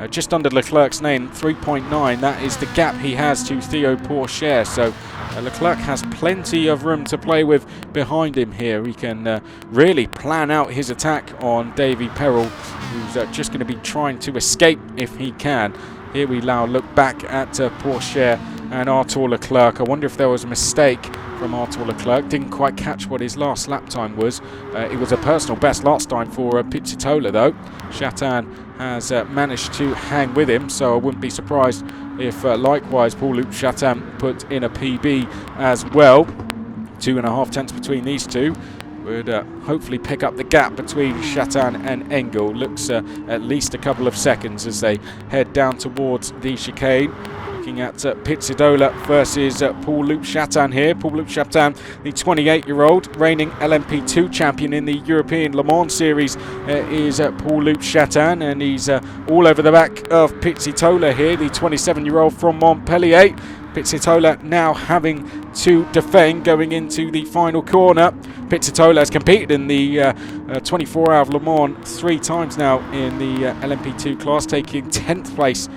just under Leclerc's name, 3.9. That is the gap he has to Theo Pourchaire. So Leclerc has plenty of room to play with behind him here. He can really plan out his attack on Davy Perel, who's just going to be trying to escape if he can. Here we now look back at Pourchaire and Arthur Leclerc. I wonder if there was a mistake from Arthur Leclerc. Didn't quite catch what his last lap time was. It was a personal best last time for Pizzitola, though. Chatan has managed to hang with him, so I wouldn't be surprised if likewise Paul-Loup Chatan put in a PB as well. 2.5 tenths between these two would hopefully pick up the gap between Chatan and Engel. Looks at least a couple of seconds as they head down towards the chicane. Looking at Pizzitola versus Paul-Loup Chatan here. Paul-Loup Chatan, the 28-year-old reigning LMP2 champion in the European Le Mans Series, is Paul-Loup Chatan, and he's all over the back of Pizzitola here, the 27-year-old from Montpellier. Pizzitola now having to defend going into the final corner. Pizzitola has competed in the 24-hour of Le Mans 3 times now in the LMP2 class, taking 10th place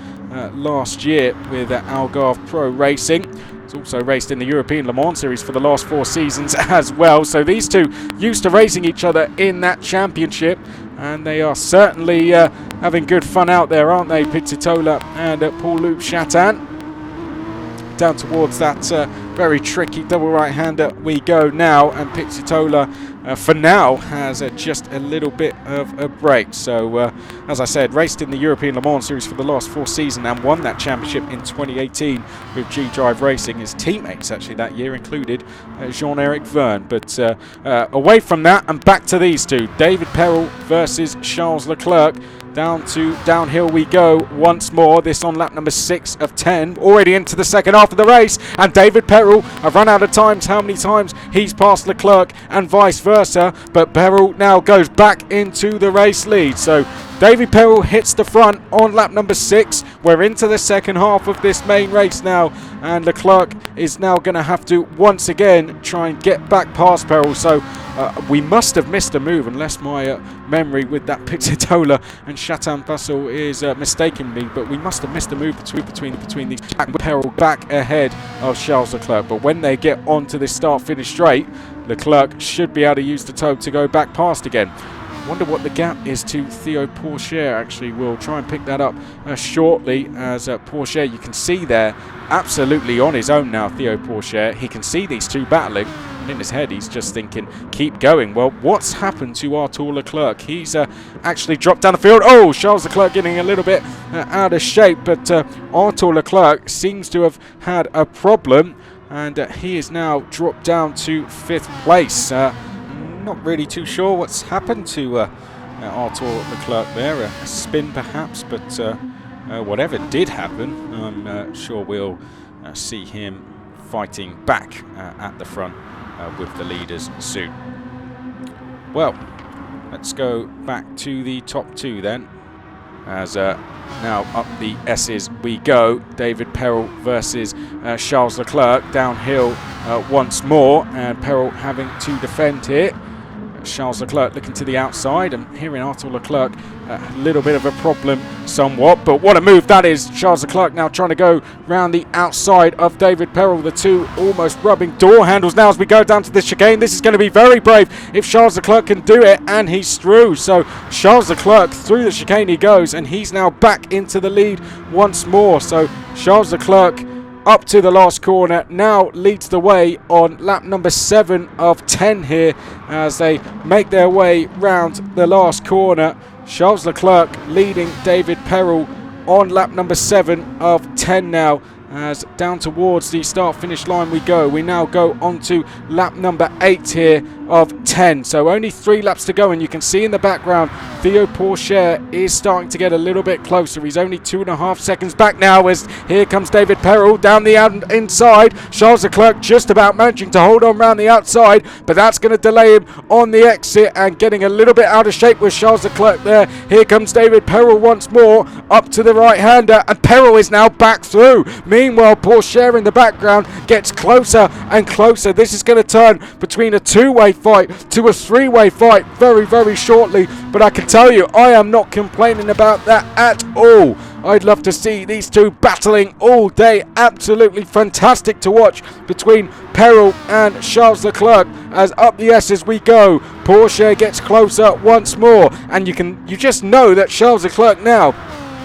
last year with Algarve Pro Racing. He's also raced in the European Le Mans Series for the last 4 seasons as well. So these two used to racing each other in that championship, and they are certainly having good fun out there, aren't they, Pizzitola and Paul-Loup Chatan? Down towards that very tricky double right-hander we go now, and Pizzitola for now has just a little bit of a break. So as I said, raced in the European Le Mans Series for the last 4 seasons and won that championship in 2018 with G-Drive Racing. His teammates actually that year included Jean-Eric Verne. But away from that and back to these two, David Perel versus Charles Leclerc. Downhill we go once more, this on lap number 6 of 10, already into the second half of the race, and David Perel, I've run out of times how many times he's passed Leclerc and vice versa, but Perel now goes back into the race lead. So David Perel hits the front on lap number 6. We're into the second half of this main race now, and Leclerc is now going to have to once again try and get back past Perel. So we must have missed a move, unless my memory with that Pizzitola and Chatan Puzzle is mistaking me, but we must have missed a move between these. Perel back ahead of Charles Leclerc, but when they get onto this start-finish straight, Leclerc should be able to use the toe to go back past again. Wonder what the gap is to Theo Pourchaire. Actually, we'll try and pick that up shortly, as Pourchaire, you can see there, absolutely on his own now, Theo Pourchaire. He can see these two battling, and in his head he's just thinking, keep going. Well, what's happened to Artur Leclerc? He's actually dropped down the field. Oh, Charles Leclerc getting a little bit out of shape, but Artur Leclerc seems to have had a problem, and he is now dropped down to 5th place. Not really too sure what's happened to Artur Leclerc there. A spin perhaps, but whatever did happen, I'm sure we'll see him fighting back at the front with the leaders soon. Well, let's go back to the top 2 then, as now up the S's we go. David Perel versus Charles Leclerc, downhill once more, and Perel having to defend here. Charles Leclerc looking to the outside, and hearing Artur Leclerc a little bit of a problem somewhat, but what a move that is. Charles Leclerc now trying to go round the outside of David Perel, the two almost rubbing door handles now as we go down to the chicane. This is going to be very brave if Charles Leclerc can do it, and he's through. So Charles Leclerc through the chicane he goes, and he's now back into the lead once more. So Charles Leclerc up to the last corner, now leads the way on lap number 7 of 10 here as they make their way round the last corner. Charles Leclerc leading David Perel on lap number 7 of 10 now, as down towards the start-finish line we go. We now go on to lap number 8 here of 10. So only 3 laps to go, and you can see in the background Theo Pourchaire is starting to get a little bit closer. He's only 2.5 seconds back now, as here comes David Perel down the inside. Charles Leclerc just about managing to hold on round the outside, but that's going to delay him on the exit, and getting a little bit out of shape with Charles Leclerc there. Here comes David Perel once more up to the right-hander, and Perel is now back through. Meanwhile, Pourchaire in the background gets closer and closer. This is going to turn between a 2-way fight to a 3-way fight very, very shortly, but I can tell you, I am not complaining about that at all. I'd love to see these two battling all day. Absolutely fantastic to watch between Perel and Charles Leclerc, as up the S's we go. Pourchaire gets closer once more, and you just know that Charles Leclerc now,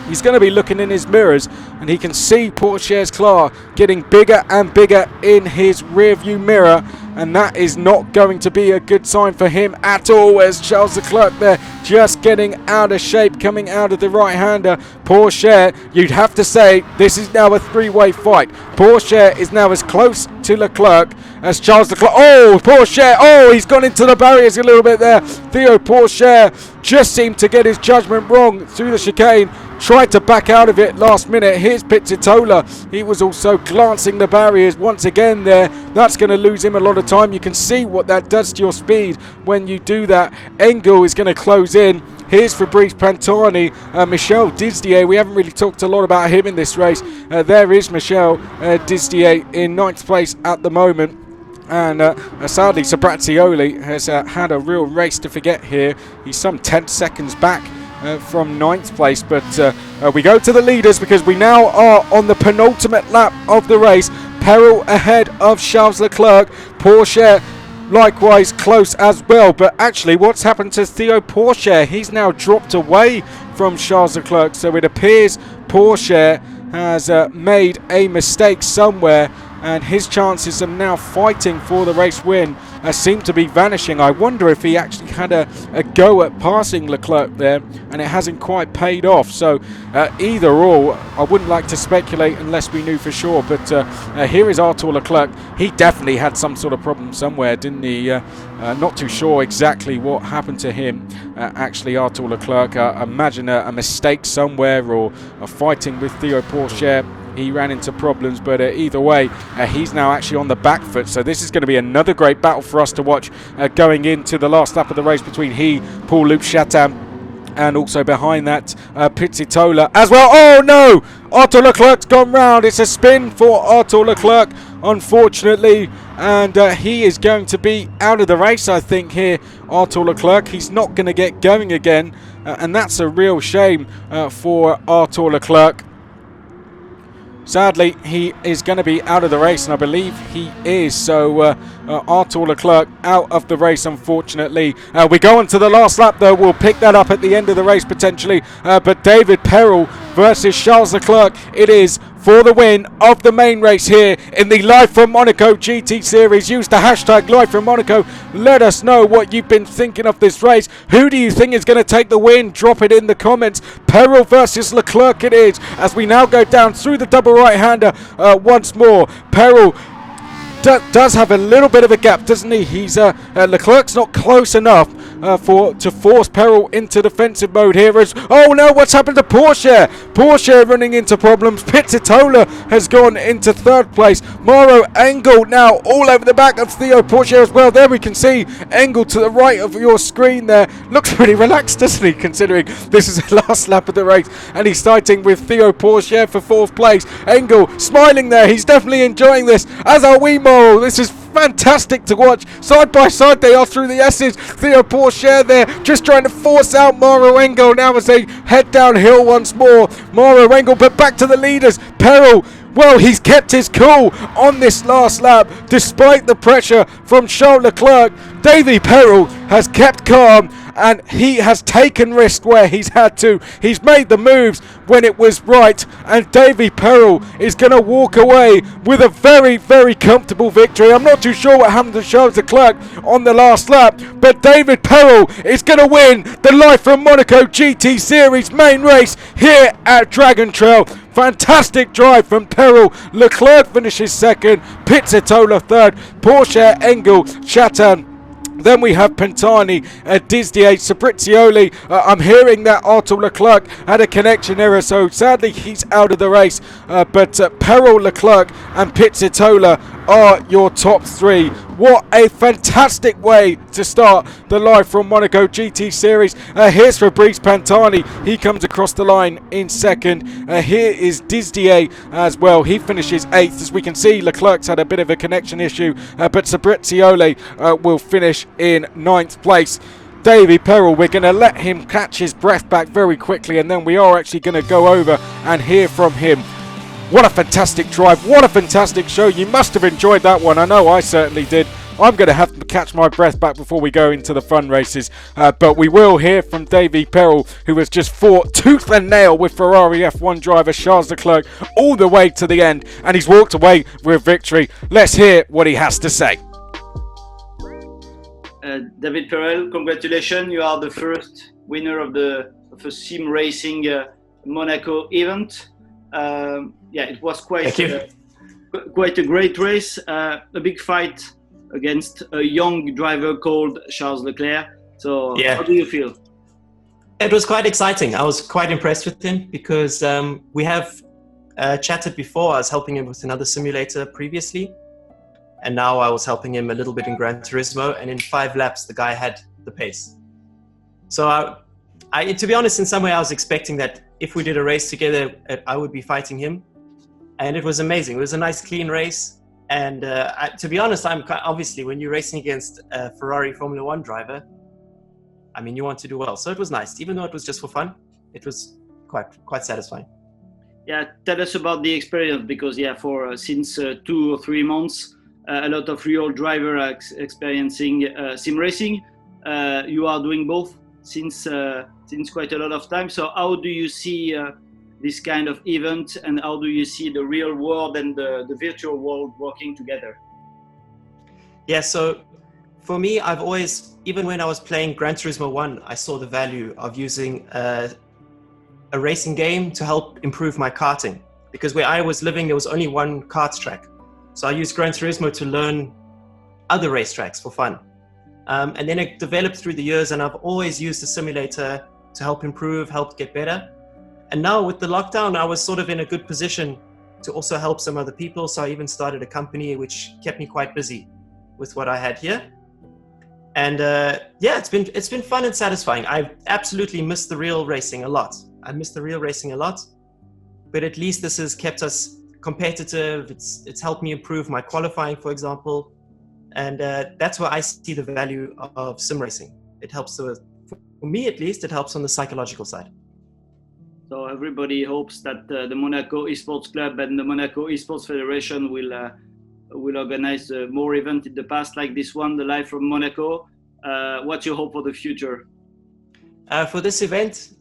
he's going to be looking in his mirrors, and he can see Pourchaire's car getting bigger and bigger in his rear view mirror, and that is not going to be a good sign for him at all, as Charles Leclerc there just getting out of shape, coming out of the right-hander. Pourchaire, you'd have to say this is now a 3-way fight. Pourchaire is now as close to Leclerc as Charles Leclerc. Oh, Pourchaire, oh, he's gone into the barriers a little bit there. Theo Pourchaire just seemed to get his judgment wrong through the chicane. Tried to back out of it last minute. Here's Pizzitola. He was also glancing the barriers once again there. That's going to lose him a lot of time. You can see what that does to your speed when you do that. Engel is going to close in. Here's Fabrice Pantani. Michel Disdier, we haven't really talked a lot about him in this race. There is Michel Disdier in 9th place at the moment. And sadly, Sbieazzuoli has had a real race to forget here. He's some 10 seconds back from 9th place, but we go to the leaders, because we now are on the penultimate lap of the race. Perel ahead of Charles Leclerc. Pourchaire likewise close as well, but actually what's happened to Theo Pourchaire? He's now dropped away from Charles Leclerc, so it appears Pourchaire has made a mistake somewhere, and his chances of now fighting for the race win seem to be vanishing. I wonder if he actually had a go at passing Leclerc there, and it hasn't quite paid off. So either or, I wouldn't like to speculate unless we knew for sure, but here is Artur Leclerc. He definitely had some sort of problem somewhere, didn't he? Not too sure exactly what happened to him. Actually, Artur Leclerc, imagine a mistake somewhere, or fighting with Theo Pourchaire. He ran into problems, but either way, he's now actually on the back foot. So this is going to be another great battle for us to watch going into the last lap of the race between Paul-Loup, and also behind that Pizzitola as well. Oh no! Artur Leclerc's gone round. It's a spin for Artur Leclerc, unfortunately, and he is going to be out of the race, I think, here, Artur Leclerc. He's not going to get going again, and that's a real shame for Artur Leclerc. sadly, he is going to be out of the race, and I believe he is. So Arthur Leclerc out of the race, unfortunately. We go on to the last lap, though. We'll pick that up at the end of the race, potentially. But David Perel versus Charles Leclerc, it is for the win of the main race here in the Live from Monaco GT Series. Use the hashtag Live from Monaco. Let us know what you've been thinking of this race. Who do you think is going to take the win? Drop it in the comments. Perel versus Leclerc it is, as we now go down through the double right-hander once more. Perel does have a little bit of a gap, doesn't he? He's Leclerc's not close enough to force Perel into defensive mode here. Oh no, what's happened to Pourchaire? Pourchaire running into problems. Pizzitola has gone into third place. Mauro Engel now all over the back of Theo Pourchaire as well. There we can see Engel to the right of your screen there. Looks pretty relaxed, doesn't he, considering this is the last lap of the race, and he's fighting with Theo Pourchaire for fourth place. Engel smiling there. He's definitely enjoying this, as are we, Mauro. This is fantastic to watch. Side by side they are through the S's. Theo Pourchaire there just trying to force out Mauro Engel now as they head downhill once more. Mauro Engel, but back to the leaders. Perel, well, he's kept his cool on this last lap despite the pressure from Charles Leclerc. Davy Perel has kept calm, and he has taken risk where he's had to. He's made the moves when it was right, and Davy Perel is going to walk away with a very, very comfortable victory. I'm not too sure what happened to Charles Leclerc on the last lap, but David Perel is going to win the Live from Monaco GT Series main race here at Dragon Trail. Fantastic drive from Perel. Leclerc finishes second, Pizzitola third, Pourchaire, Engel, Chatan. Then we have Pantani, Disdier, Sbieazzuoli. I'm hearing that Arthur Leclerc had a connection error, so sadly he's out of the race. But Perel, Leclerc and Pizzitola are your top three. What a fantastic way to start the Live from Monaco GT Series. Here's Fabrice Pantani. He comes across the line in second. Here is Disdier as well. He finishes 8th. As we can see, Leclerc's had a bit of a connection issue, but Sbieazzuoli will finish in 9th place. Davy Perel, we're going to let him catch his breath back very quickly, and then we are actually going to go over and hear from him. What a fantastic drive, what a fantastic show. You must have enjoyed that one. I know I certainly did. I'm going to have to catch my breath back before we go into the fun races. But we will hear from Davy Perel, who has just fought tooth and nail with Ferrari F1 driver Charles Leclerc all the way to the end. And he's walked away with victory. Let's hear what he has to say. David Perel, congratulations. You are the first winner of a sim racing Monaco event. It was quite a great race, a big fight against a young driver called Charles Leclerc. So how do you feel? It was quite exciting. I was quite impressed with him because we have chatted before. I was helping him with another simulator previously, and now I was helping him a little bit in Gran Turismo, and in 5 laps the guy had the pace. So I to be honest, in some way I was expecting that if we did a race together, I would be fighting him. And it was amazing. It was a nice, clean race. And to be honest, obviously, when you're racing against a Ferrari Formula 1 driver, I mean, you want to do well. So it was nice. Even though it was just for fun, it was quite satisfying. Yeah, tell us about the experience, because since 2 or 3 months, a lot of real drivers are experiencing sim racing. You are doing both since quite a lot of time. So how do you see this kind of event, and how do you see the real world and the virtual world working together? Yeah, so for me, I've always, even when I was playing Gran Turismo 1, I saw the value of using a racing game to help improve my karting. Because where I was living, there was only one kart track. So I used Gran Turismo to learn other racetracks for fun. And then it developed through the years, and I've always used the simulator to help improve, help get better. And now with the lockdown, I was sort of in a good position to also help some other people. So I even started a company which kept me quite busy with what I had here. And it's been fun and satisfying. I absolutely missed the real racing a lot. But at least this has kept us competitive. It's helped me improve my qualifying, for example. And that's where I see the value of sim racing. It helps, for me at least, it helps on the psychological side. So everybody hopes that the Monaco Esports Club and the Monaco Esports Federation will organize more events in the past like this one, the Live from Monaco. What's your hope for the future? For this event,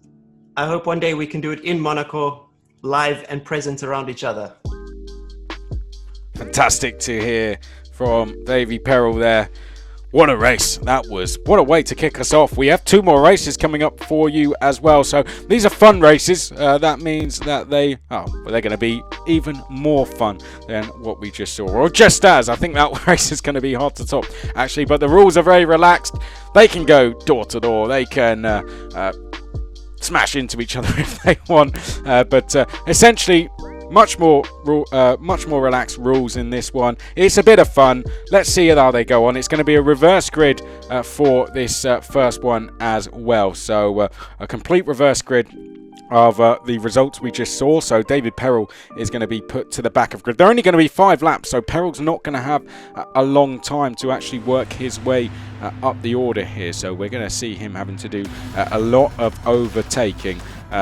I hope one day we can do it in Monaco, live and present around each other. Fantastic to hear from Davy Perrell there. What a race that was. What a way to kick us off. We have 2 more races coming up for you as well. So these are fun races. That means that they're going to be even more fun than what we just saw. Or just as. I think that race is going to be hard to top, actually. But the rules are very relaxed. They can go door to door. They can smash into each other if they want. But essentially, much more relaxed rules in this one. It's a bit of fun. Let's see how they go on. It's going to be a reverse grid for this first one as well. So a complete reverse grid of the results we just saw. So David Perrell is going to be put to the back of grid. They're only going to be 5 laps, so Perrell's not going to have a long time to actually work his way up the order here. So we're going to see him having to do a lot of overtaking.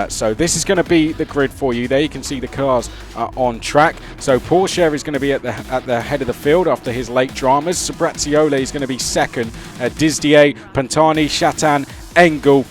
So this is going to be the grid for you. There you can see the cars on track. So Pourchaire is going to be at the head of the field after his late dramas. Sbieazzuoli is going to be second. Disdier, Pantani, Chatan, Engel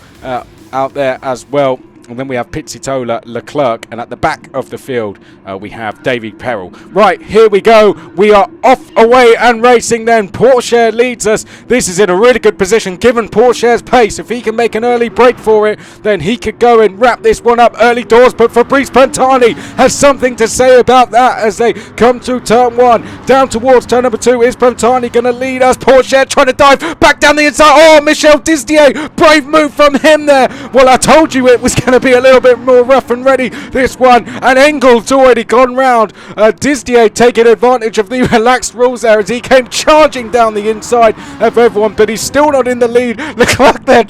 out there as well. And then we have Pizzitola, Leclerc, and at the back of the field we have David Perrell. Right, here we go. We are off, away and racing then. Pourchaire leads us. This is in a really good position given Pourchaire's pace. If he can make an early break for it, then he could go and wrap this one up early doors. But Fabrice Pantani has something to say about that as they come to turn 1. Down towards turn number 2 is Pantani going to lead us. Pourchaire trying to dive back down the inside. Oh, Michel Disdier, brave move from him there. Well, I told you it was going to be a little bit more rough and ready, this one, and Engel's already gone round. Disdier taking advantage of the relaxed rules there as he came charging down the inside of everyone, but he's still not in the lead. Leclerc there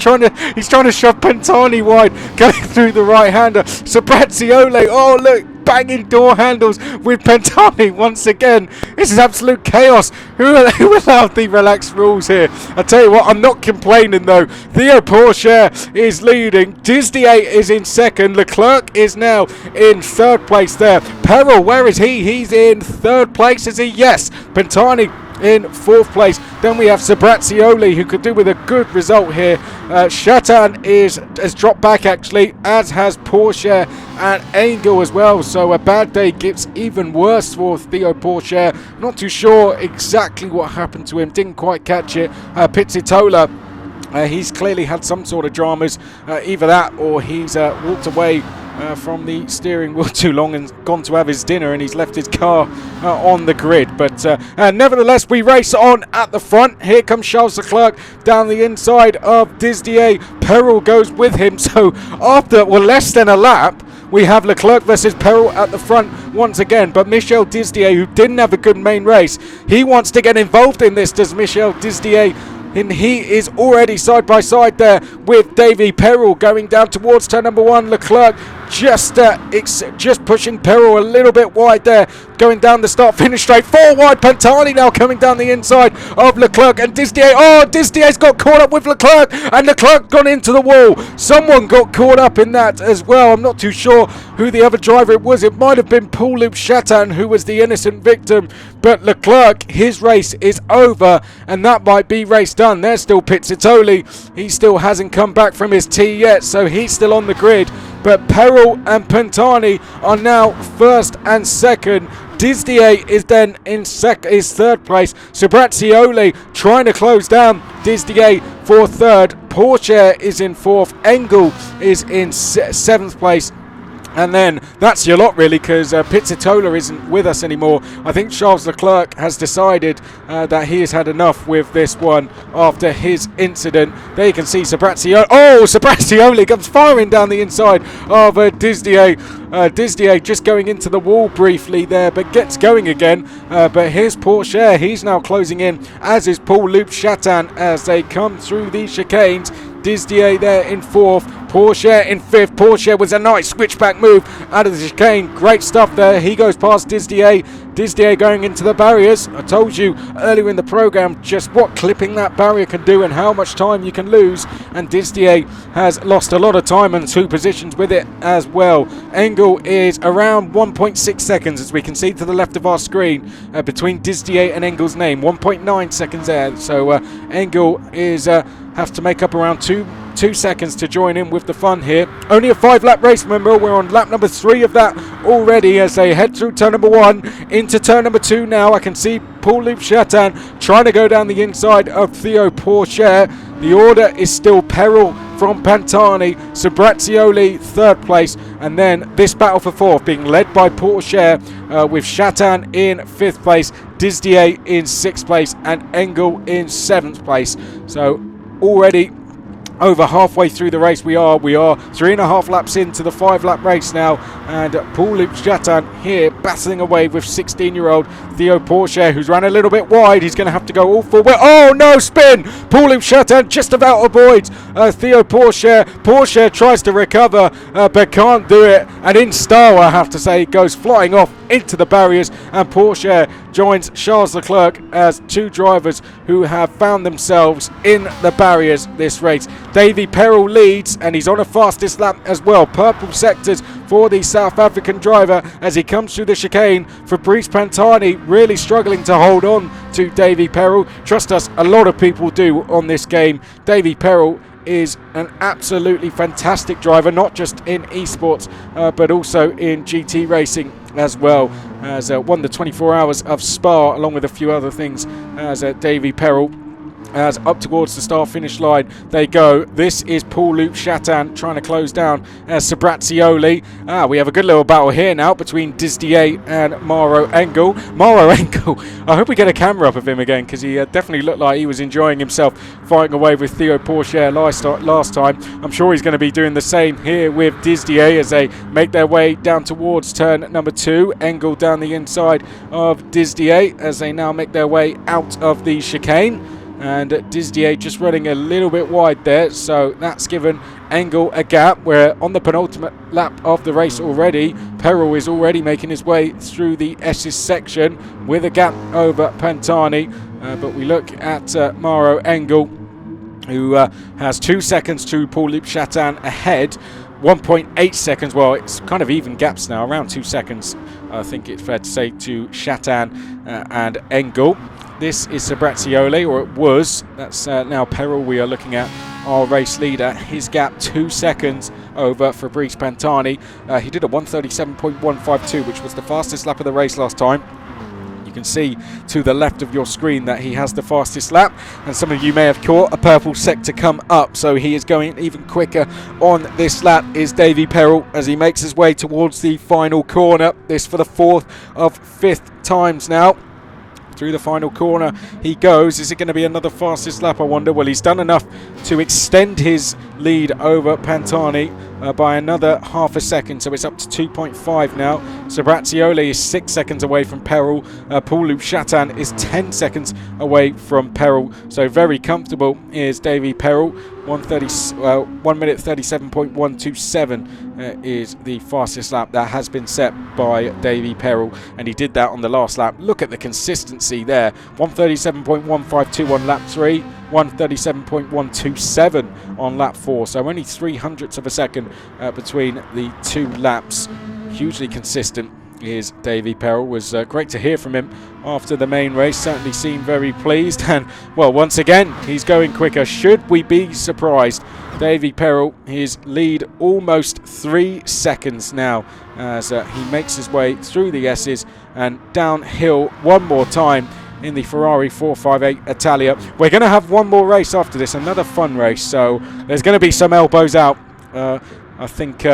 he's trying to shove Pantani wide, going through the right-hander. Sbieazzuoli, oh look, banging door handles with Pantani once again. This is absolute chaos. Who allowed the relaxed rules here? I tell you what, I'm not complaining though. Theo Pourchaire is leading. Disdier is in second. Leclerc is now in third place there. Perrell, where is he? He's in third place, is he? Yes. Pantani in fourth place. Then we have Sbieazzuoli, who could do with a good result here. Chatan has dropped back actually, as has Pourchaire and Engel as well. So a bad day gets even worse for Theo Pourchaire. Not too sure exactly what happened to him. Didn't quite catch it. Pizzitola, he's clearly had some sort of dramas. Either that or he's walked away from the steering wheel too long and gone to have his dinner, and he's left his car on the grid. But nevertheless, we race on at the front. Here comes Charles Leclerc down the inside of Disdier. Perrell goes with him. So after less than a lap, we have Leclerc versus Perrell at the front once again. But Michel Disdier, who didn't have a good main race, he wants to get involved in this, does Michel Disdier. And he is already side by side there with Davy Perrell going down towards turn number 1. Leclerc just pushing Perrell a little bit wide there, going down the start-finish straight. 4 wide. Pantani now coming down the inside of Leclerc, and Disdier. Oh, Disdier's got caught up with Leclerc, and Leclerc gone into the wall. Someone got caught up in that as well. I'm not too sure who the other driver it was. It might have been Paul-Loup Chatan who was the innocent victim. But Leclerc, his race is over, and that might be race done. There's still Pizzitola. He still hasn't come back from his tee yet, so he's still on the grid. But Perrell and Pantani are now first and second. Disdier is then in third place. Sbieazzuoli trying to close down Disdier for third. Pourchaire is in fourth. Engel is in seventh place. And then that's your lot really, because Pizzitola isn't with us anymore. I think Charles Leclerc has decided that he has had enough with this one after his incident. There you can see Sbieazzuoli. Oh, Sbieazzuoli comes firing down the inside of Disdier. Disdier just going into the wall briefly there, but gets going again. But here's Pourchaire. He's now closing in, as is Paul-Loup Chatan as they come through these chicanes. Disdier there in fourth, Pourchaire in fifth. Pourchaire was a nice switchback move out of the chicane. Great stuff there. He goes past Disdier. Disdier going into the barriers. I told you earlier in the program just what clipping that barrier can do and how much time you can lose, and Disdier has lost a lot of time and 2 positions with it as well. Engel is around 1.6 seconds, as we can see to the left of our screen, between Disdier and Engel's name. 1.9 seconds there, so Engel is have to make up around 2 seconds to join in with the fun here. Only a 5-lap race, remember. We're on lap number 3 of that already as they head through turn number 1 into turn number 2 now. I can see Paul-Loup trying to go down the inside of Theo Pourchaire. The order is still Peril from Pantani, Sbieazzuoli 3rd place, and then this battle for 4th being led by Pourchaire with Chatan in 5th place, Disdier in 6th place, and Engel in 7th place. So already over halfway through the race we are 3.5 laps into the 5-lap race now, and Paul-Loup here battling away with 16-year-old Theo Pourchaire, who's ran a little bit wide. He's going to have to go all forward. Oh no, spin! Paul-Loup just about avoids Theo Pourchaire. Pourchaire tries to recover but can't do it, and in style I have to say, goes flying off into the barriers, and Pourchaire joins Charles Leclerc as 2 drivers who have found themselves in the barriers this race. Davy Peril leads, and he's on a fastest lap as well. Purple sectors for the South African driver as he comes through the chicane. Fabrice Pantani really struggling to hold on to Davy Peril. Trust us, a lot of people do on this game. Davy Peril is an absolutely fantastic driver, not just in eSports but also in GT racing as well. Has won the 24 Hours of Spa along with a few other things as Davy Peril. As up towards the start-finish line they go. This is Paul-Loup trying to close down Sbieazzuoli. We have a good little battle here now between Disdier and Mauro Engel. I hope we get a camera up of him again, because he definitely looked like he was enjoying himself fighting away with Theo Pourchaire last time. I'm sure he's going to be doing the same here with Disdier as they make their way down towards turn number 2. Engel down the inside of Disdier as they now make their way out of the chicane. And Disdier just running a little bit wide there, so that's given Engel a gap. We're on the penultimate lap of the race already. Peril is already making his way through the S's section with a gap over Pantani. But we look at Mauro Engel, who has 2 seconds to Paul-Loup ahead. 1.8 seconds, well, it's kind of even gaps now, around 2 seconds, I think it's fair to say, to Chatan and Engel. This is Sbieazzuoli, or it was. That's now Peril we are looking at, our race leader. His gap 2 seconds over Fabrice Pantani. He did a 1:37.152, which was the fastest lap of the race last time. You can see to the left of your screen that he has the fastest lap, and some of you may have caught a purple sector come up, so he is going even quicker on this lap is Davy Peril as he makes his way towards the final corner. This for the 4th of 5th times now. Through the final corner he goes. Is it going to be another fastest lap, I wonder? Well, he's done enough to extend his lead over Pantani by another half a second, so it's up to 2.5 now. Sbieazzuoli is 6 seconds away from Peril. Paul-Loup is 10 seconds away from Peril, so very comfortable is Davy Peril. 1 minute 37.127 is the fastest lap that has been set by Davy Peril, and he did that on the last lap. Look at the consistency there. 1:37.152 on lap 1:3, 1:37.127 on lap 4, so only 0.03 of a second between the 2 laps. Hugely consistent is Davy Peril. Was great to hear from him after the main race. Certainly seemed very pleased, and well, once again he's going quicker. Should we be surprised? Davy Peril, his lead almost 3 seconds now as he makes his way through the S's and downhill one more time in the Ferrari 458 Italia. We're going to have one more race after this, another fun race, so there's going to be some elbows out, I think.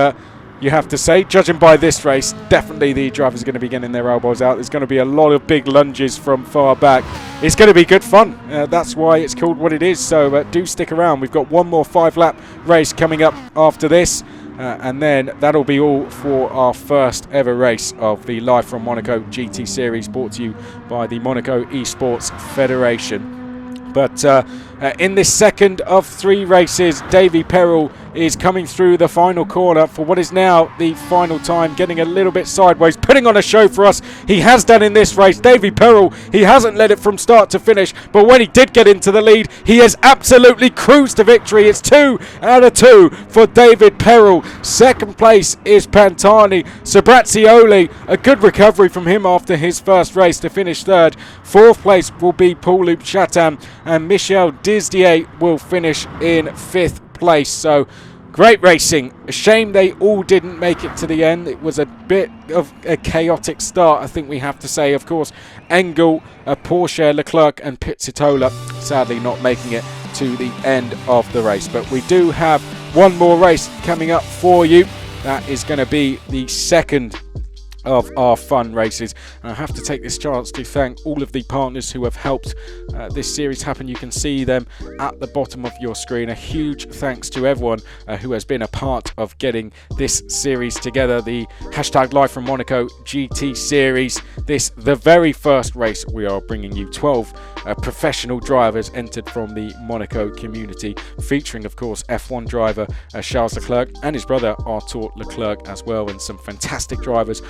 You have to say, judging by this race, definitely the drivers are going to be getting their elbows out. There's going to be a lot of big lunges from far back. It's going to be good fun. That's why it's called what it is. So do stick around. We've got one more 5-lap race coming up after this. And then that'll be all for our first ever race of the Live from Monaco GT Series, brought to you by the Monaco eSports Federation. But in this second of 3 races, Davy Peril is coming through the final corner for what is now the final time, getting a little bit sideways, putting on a show for us. He has done in this race. Davy Perrell, he hasn't led it from start to finish, but when he did get into the lead, he has absolutely cruised to victory. It's 2 out of 2 for David Perrell. Second place is Pantani. Sbieazzuoli, a good recovery from him after his first race to finish third. Fourth place will be Paul-Loup and Michel Disdier will finish in fifth place. So great racing. A shame they all didn't make it to the end. It was a bit of a chaotic start, I think we have to say. Of course, Engel, Pourchaire, Leclerc and Pizzitola sadly not making it to the end of the race. But we do have one more race coming up for you. That is going to be the second of our fun races. And I have to take this chance to thank all of the partners who have helped this series happen. You can see them at the bottom of your screen. A huge thanks to everyone who has been a part of getting this series together. The hashtag Live from Monaco GT series. This, the very first race we are bringing you. 12 professional drivers entered from the Monaco community, featuring of course F1 driver Charles Leclerc and his brother Arthur Leclerc as well, and some fantastic drivers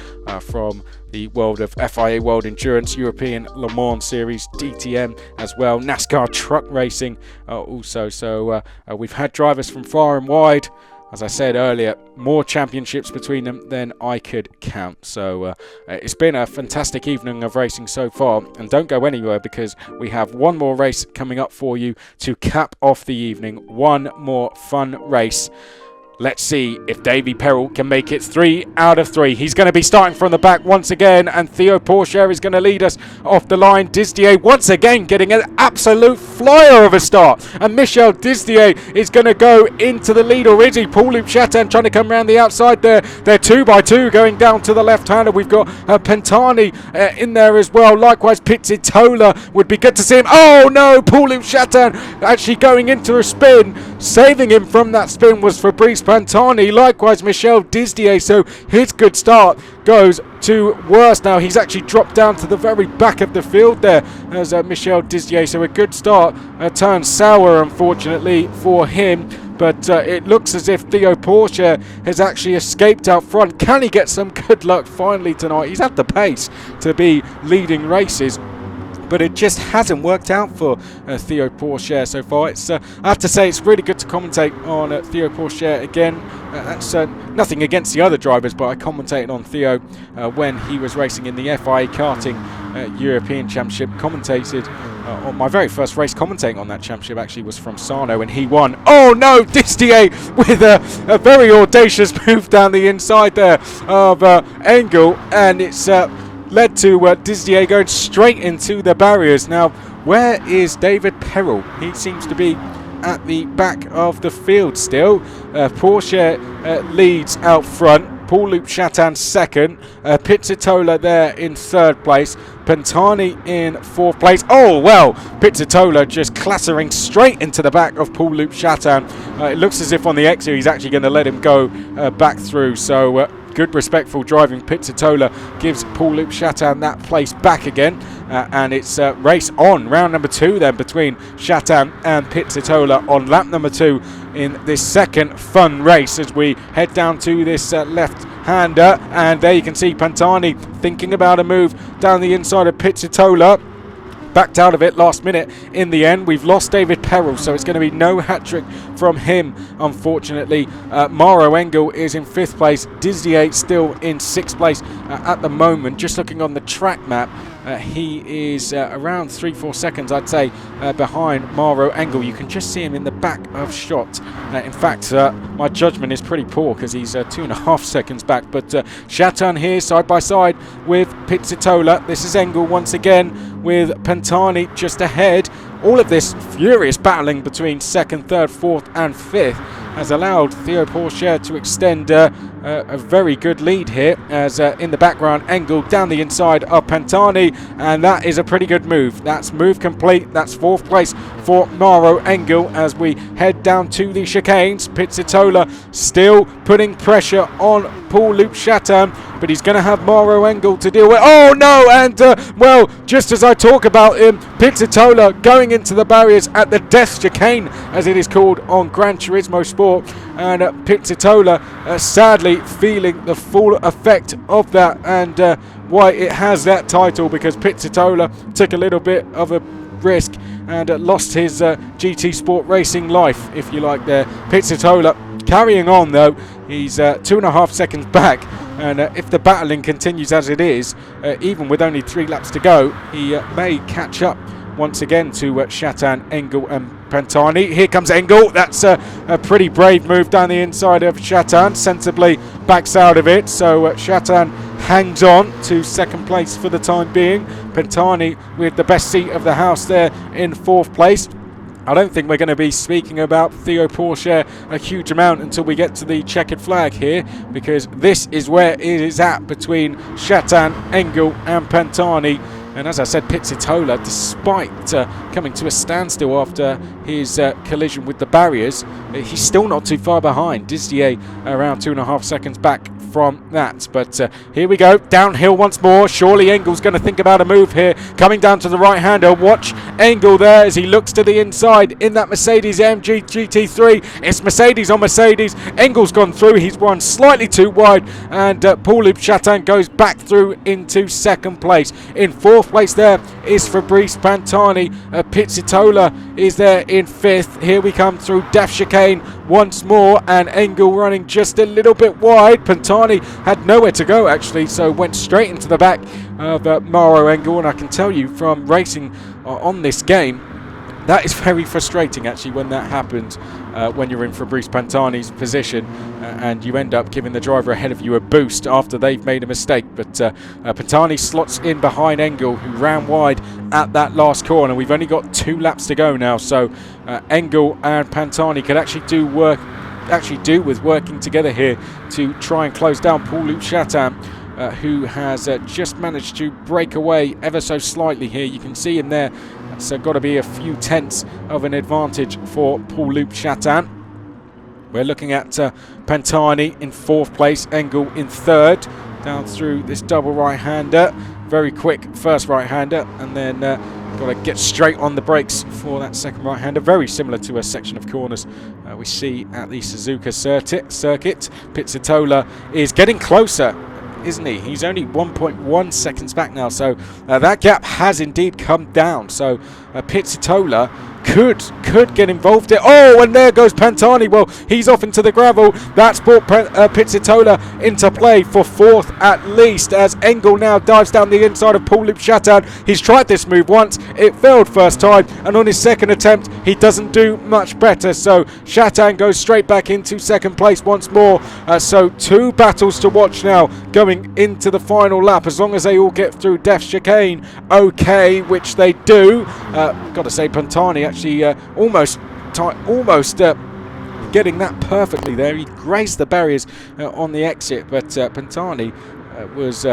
from the world of FIA World Endurance, European Le Mans Series, DTM as well, NASCAR truck racing also. So we've had drivers from far and wide. As I said earlier, more championships between them than I could count. So it's been a fantastic evening of racing so far. And don't go anywhere, because we have one more race coming up for you to cap off the evening. One more fun race. Let's see if Davy Perrell can make it 3 out of 3. He's going to be starting from the back once again, and Theo Pourchaire is going to lead us off the line. Disdier once again getting an absolute flyer of a start, and Michel Disdier is going to go into the lead already. Paul-Loup trying to come around the outside there. They're 2 by 2 going down to the left-hander. We've got Pantani in there as well. Likewise, Pizzitola, would be good to see him. Oh no, Paul-Loup actually going into a spin. Saving him from that spin was Fabrice Pantani, likewise Michel Disdier, so his good start goes to worse now. He's actually dropped down to the very back of the field there as Michel Disdier, so a good start turns sour unfortunately for him. But it looks as if Theo Pourchaire has actually escaped out front. Can he get some good luck finally tonight? He's at the pace to be leading races, but it just hasn't worked out for Theo Pourchaire so far. It's I have to say, it's really good to commentate on Theo Pourchaire again. That's nothing against the other drivers, but I commentated on Theo when he was racing in the FIA Karting European Championship. Commentated on my very first race commentating on that championship actually was from Sarno, and he won. Oh no, Disdier with a very audacious move down the inside there of Engel, and it's led to Disdier going straight into the barriers. Now, where is David Perrell? He seems to be at the back of the field still. Pourchaire leads out front. Paul-Loup second. Pizzitola there in third place. Pantani in fourth place. Oh, well, Pizzitola just clattering straight into the back of Paul-Loup it looks as if on the exit he's actually going to let him go back through. So good respectful driving. Pizzitola gives Paul-Loup that place back again. And it's race on. Round number 2 then between Chatin and Pizzitola on lap number 2 in this second fun race as we head down to this left-hander. And there you can see Pantani thinking about a move down the inside of Pizzitola. Backed out of it last minute in the end. We've lost David Perrell, so it's going to be no hat-trick from him, unfortunately. Mauro Engel is in 5th place. Disdier still in 6th place at the moment. Just looking on the track map, he is around 3-4 seconds, I'd say, behind Mauro Engel. You can just see him in the back of shot. In fact, my judgment is pretty poor because he's 2.5 seconds back. But Chatin here side by side with Pizzitola. This is Engel once again with Pantani just ahead. All of this furious battling between 2nd, 3rd, 4th and 5th has allowed Theo Pourchaire to extend a very good lead here, as in the background Engel down the inside of Pantani, and that is a pretty good move. That's move complete. That's 4th place for Mauro Engel as we head down to the chicanes. Pizzitola still putting pressure on Paul-Loup but he's going to have Mauro Engel to deal with. Oh no, and well, just as I talk about him, Pizzitola going into the barriers at the death chicane, as it is called on Gran Turismo Sport, and Pizzitola sadly feeling the full effect of that, and why it has that title, because Pizzitola took a little bit of a risk and lost his GT Sport racing life, if you like there. Pizzitola carrying on though, he's 2.5 seconds back, and if the battling continues as it is, even with only 3 laps to go, he may catch up once again to Chatan, Engel and Pantani. Here comes Engel. That's a pretty brave move down the inside of Chatan. Sensibly backs out of it. So Chatan hangs on to second place for the time being. Pantani with the best seat of the house there in 4th place. I don't think we're going to be speaking about Theo Pourchaire a huge amount until we get to the checkered flag here, because this is where it is at between Chatan, Engel and Pantani. And as I said, Pizzitola, despite coming to a standstill after his collision with the barriers, he's still not too far behind. Dizier around 2.5 seconds back from that. But here we go, downhill once more. Surely Engel's going to think about a move here. Coming down to the right-hander. Watch Engel there as he looks to the inside in that Mercedes AMG GT3. It's Mercedes on Mercedes. Engel's gone through. He's run slightly too wide. And Paul-Loup Chatan goes back through into second place. In 4th place there is Fabrice Pantani. Pizzitola is there in 5th. Here we come through Death Chicane once more, and Engel running just a little bit wide. Pantani had nowhere to go actually, so went straight into the back of Mauro Engel, and I can tell you from racing on this game, that is very frustrating actually when that happens, when you're in Fabrice Pantani's position and you end up giving the driver ahead of you a boost after they've made a mistake. But Pantani slots in behind Engel, who ran wide at that last corner. We've only got 2 laps to go now, so Engel and Pantani could actually do with working together here to try and close down Paul-Loup Chatan, who has just managed to break away ever so slightly here. You can see him there. So got to be a few tenths of an advantage for Paul-Loup Chatan. We're looking at Pantani in 4th place, Engel in 3rd, down through this double right-hander. Very quick first right-hander, and then got to get straight on the brakes for that second right-hander. Very similar to a section of corners we see at the Suzuka circuit. Pizzitola is getting closer, isn't he? He's only 1.1 seconds back now, so that gap has indeed come down. So Pizzitola could get involved here. Oh, and there goes Pantani. Well, he's off into the gravel. That's brought Pizzitola into play for 4th at least, as Engel now dives down the inside of Paul-Loup Chatan. He's tried this move once. It failed first time, and on his second attempt, he doesn't do much better. So Chatan goes straight back into second place once more. So 2 battles to watch now going into the final lap, as long as they all get through Death Chicane okay, which they do. Got to say, Pantani actually almost getting that perfectly there. He grazed the barriers on the exit, but Pantani was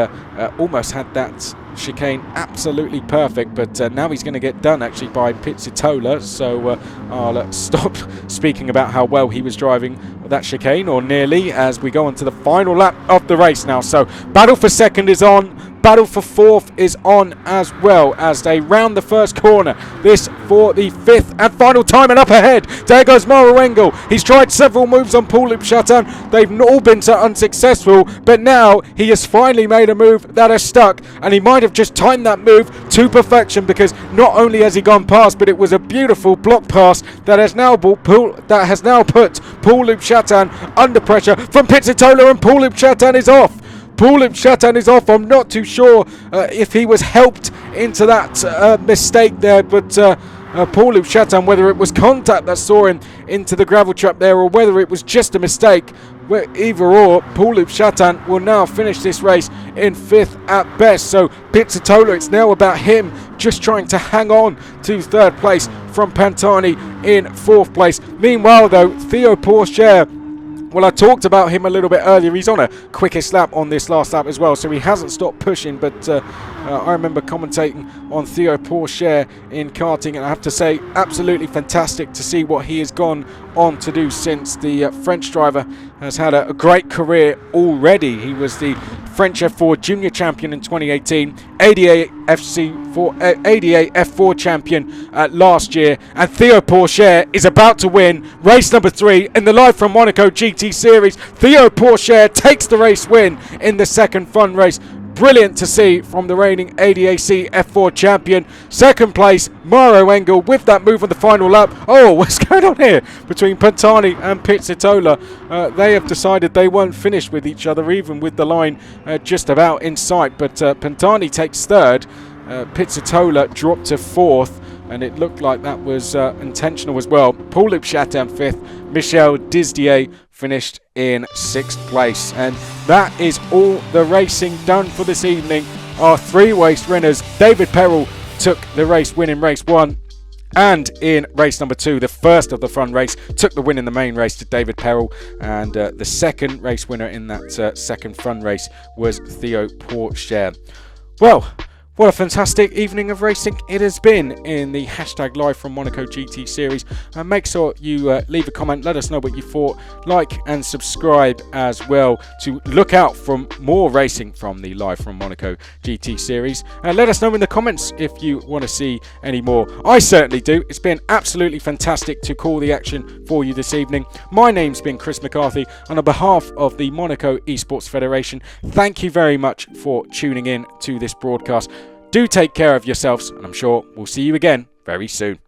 almost had that chicane absolutely perfect, but now he's going to get done actually by Pizzitola. So I'll stop speaking about how well he was driving that chicane, or nearly, as we go on to the final lap of the race now. So battle for second is on. Battle for 4th is on as well, as they round the first corner. This for the 5th and final time, and up ahead, there goes Mauro Engel. He's tried several moves on Paul-Loup Chatan. They've all been so unsuccessful, but now he has finally made a move that has stuck, and he might have just timed that move to perfection, because not only has he gone past, but it was a beautiful block pass that has now put Paul-Loup Chatan under pressure from Pizzitola, and Paul-Loup Chatan is off. Paul-Loup Chatan is off. I'm not too sure if he was helped into that mistake there, but Paul-Loup Chatan, whether it was contact that saw him into the gravel trap there, or whether it was just a mistake, either or, Paul-Loup Chatan will now finish this race in 5th at best. So Pizzitola, it's now about him just trying to hang on to 3rd place from Pantani in 4th place. Meanwhile though, Theo Pourchaire, well, I talked about him a little bit earlier. He's on a quickest lap on this last lap as well, so he hasn't stopped pushing. But I remember commentating on Theo Pourchaire in karting, and I have to say, absolutely fantastic to see what he has gone on to do since. The French driver has had a great career already. He was the French F4 Junior Champion in 2018, ADA F4 Champion last year, and Theo Pourchaire is about to win race number 3 in the Live from Monaco GT Series. Theo Pourchaire takes the race win in the second fun race. Brilliant to see from the reigning ADAC F4 champion. Second place, Mauro Engel with that move on the final lap. Oh, what's going on here between Pantani and Pizzitola? They have decided they won't finish with each other, even with the line just about in sight. But Pantani takes third. Pizzitola dropped to fourth, and it looked like that was intentional as well. Paul-Loup Chatin fifth. Michel Disdier finished in 6th place. And that is all the racing done for this evening. Our 3 race winners. David Perel took the race win in race 1. And in race number 2, the first of the fun race, took the win in the main race to David Perel. And the second race winner in that second fun race was Theo Pourchaire. Well, what a fantastic evening of racing it has been in the hashtag Live from Monaco GT series. Make sure you leave a comment, let us know what you thought, like and subscribe as well to look out for more racing from the Live from Monaco GT series. Let us know in the comments if you want to see any more. I certainly do. It's been absolutely fantastic to call the action for you this evening. My name's been Chris McCarthy, and on behalf of the Monaco Esports Federation, thank you very much for tuning in to this broadcast. Do take care of yourselves, and I'm sure we'll see you again very soon.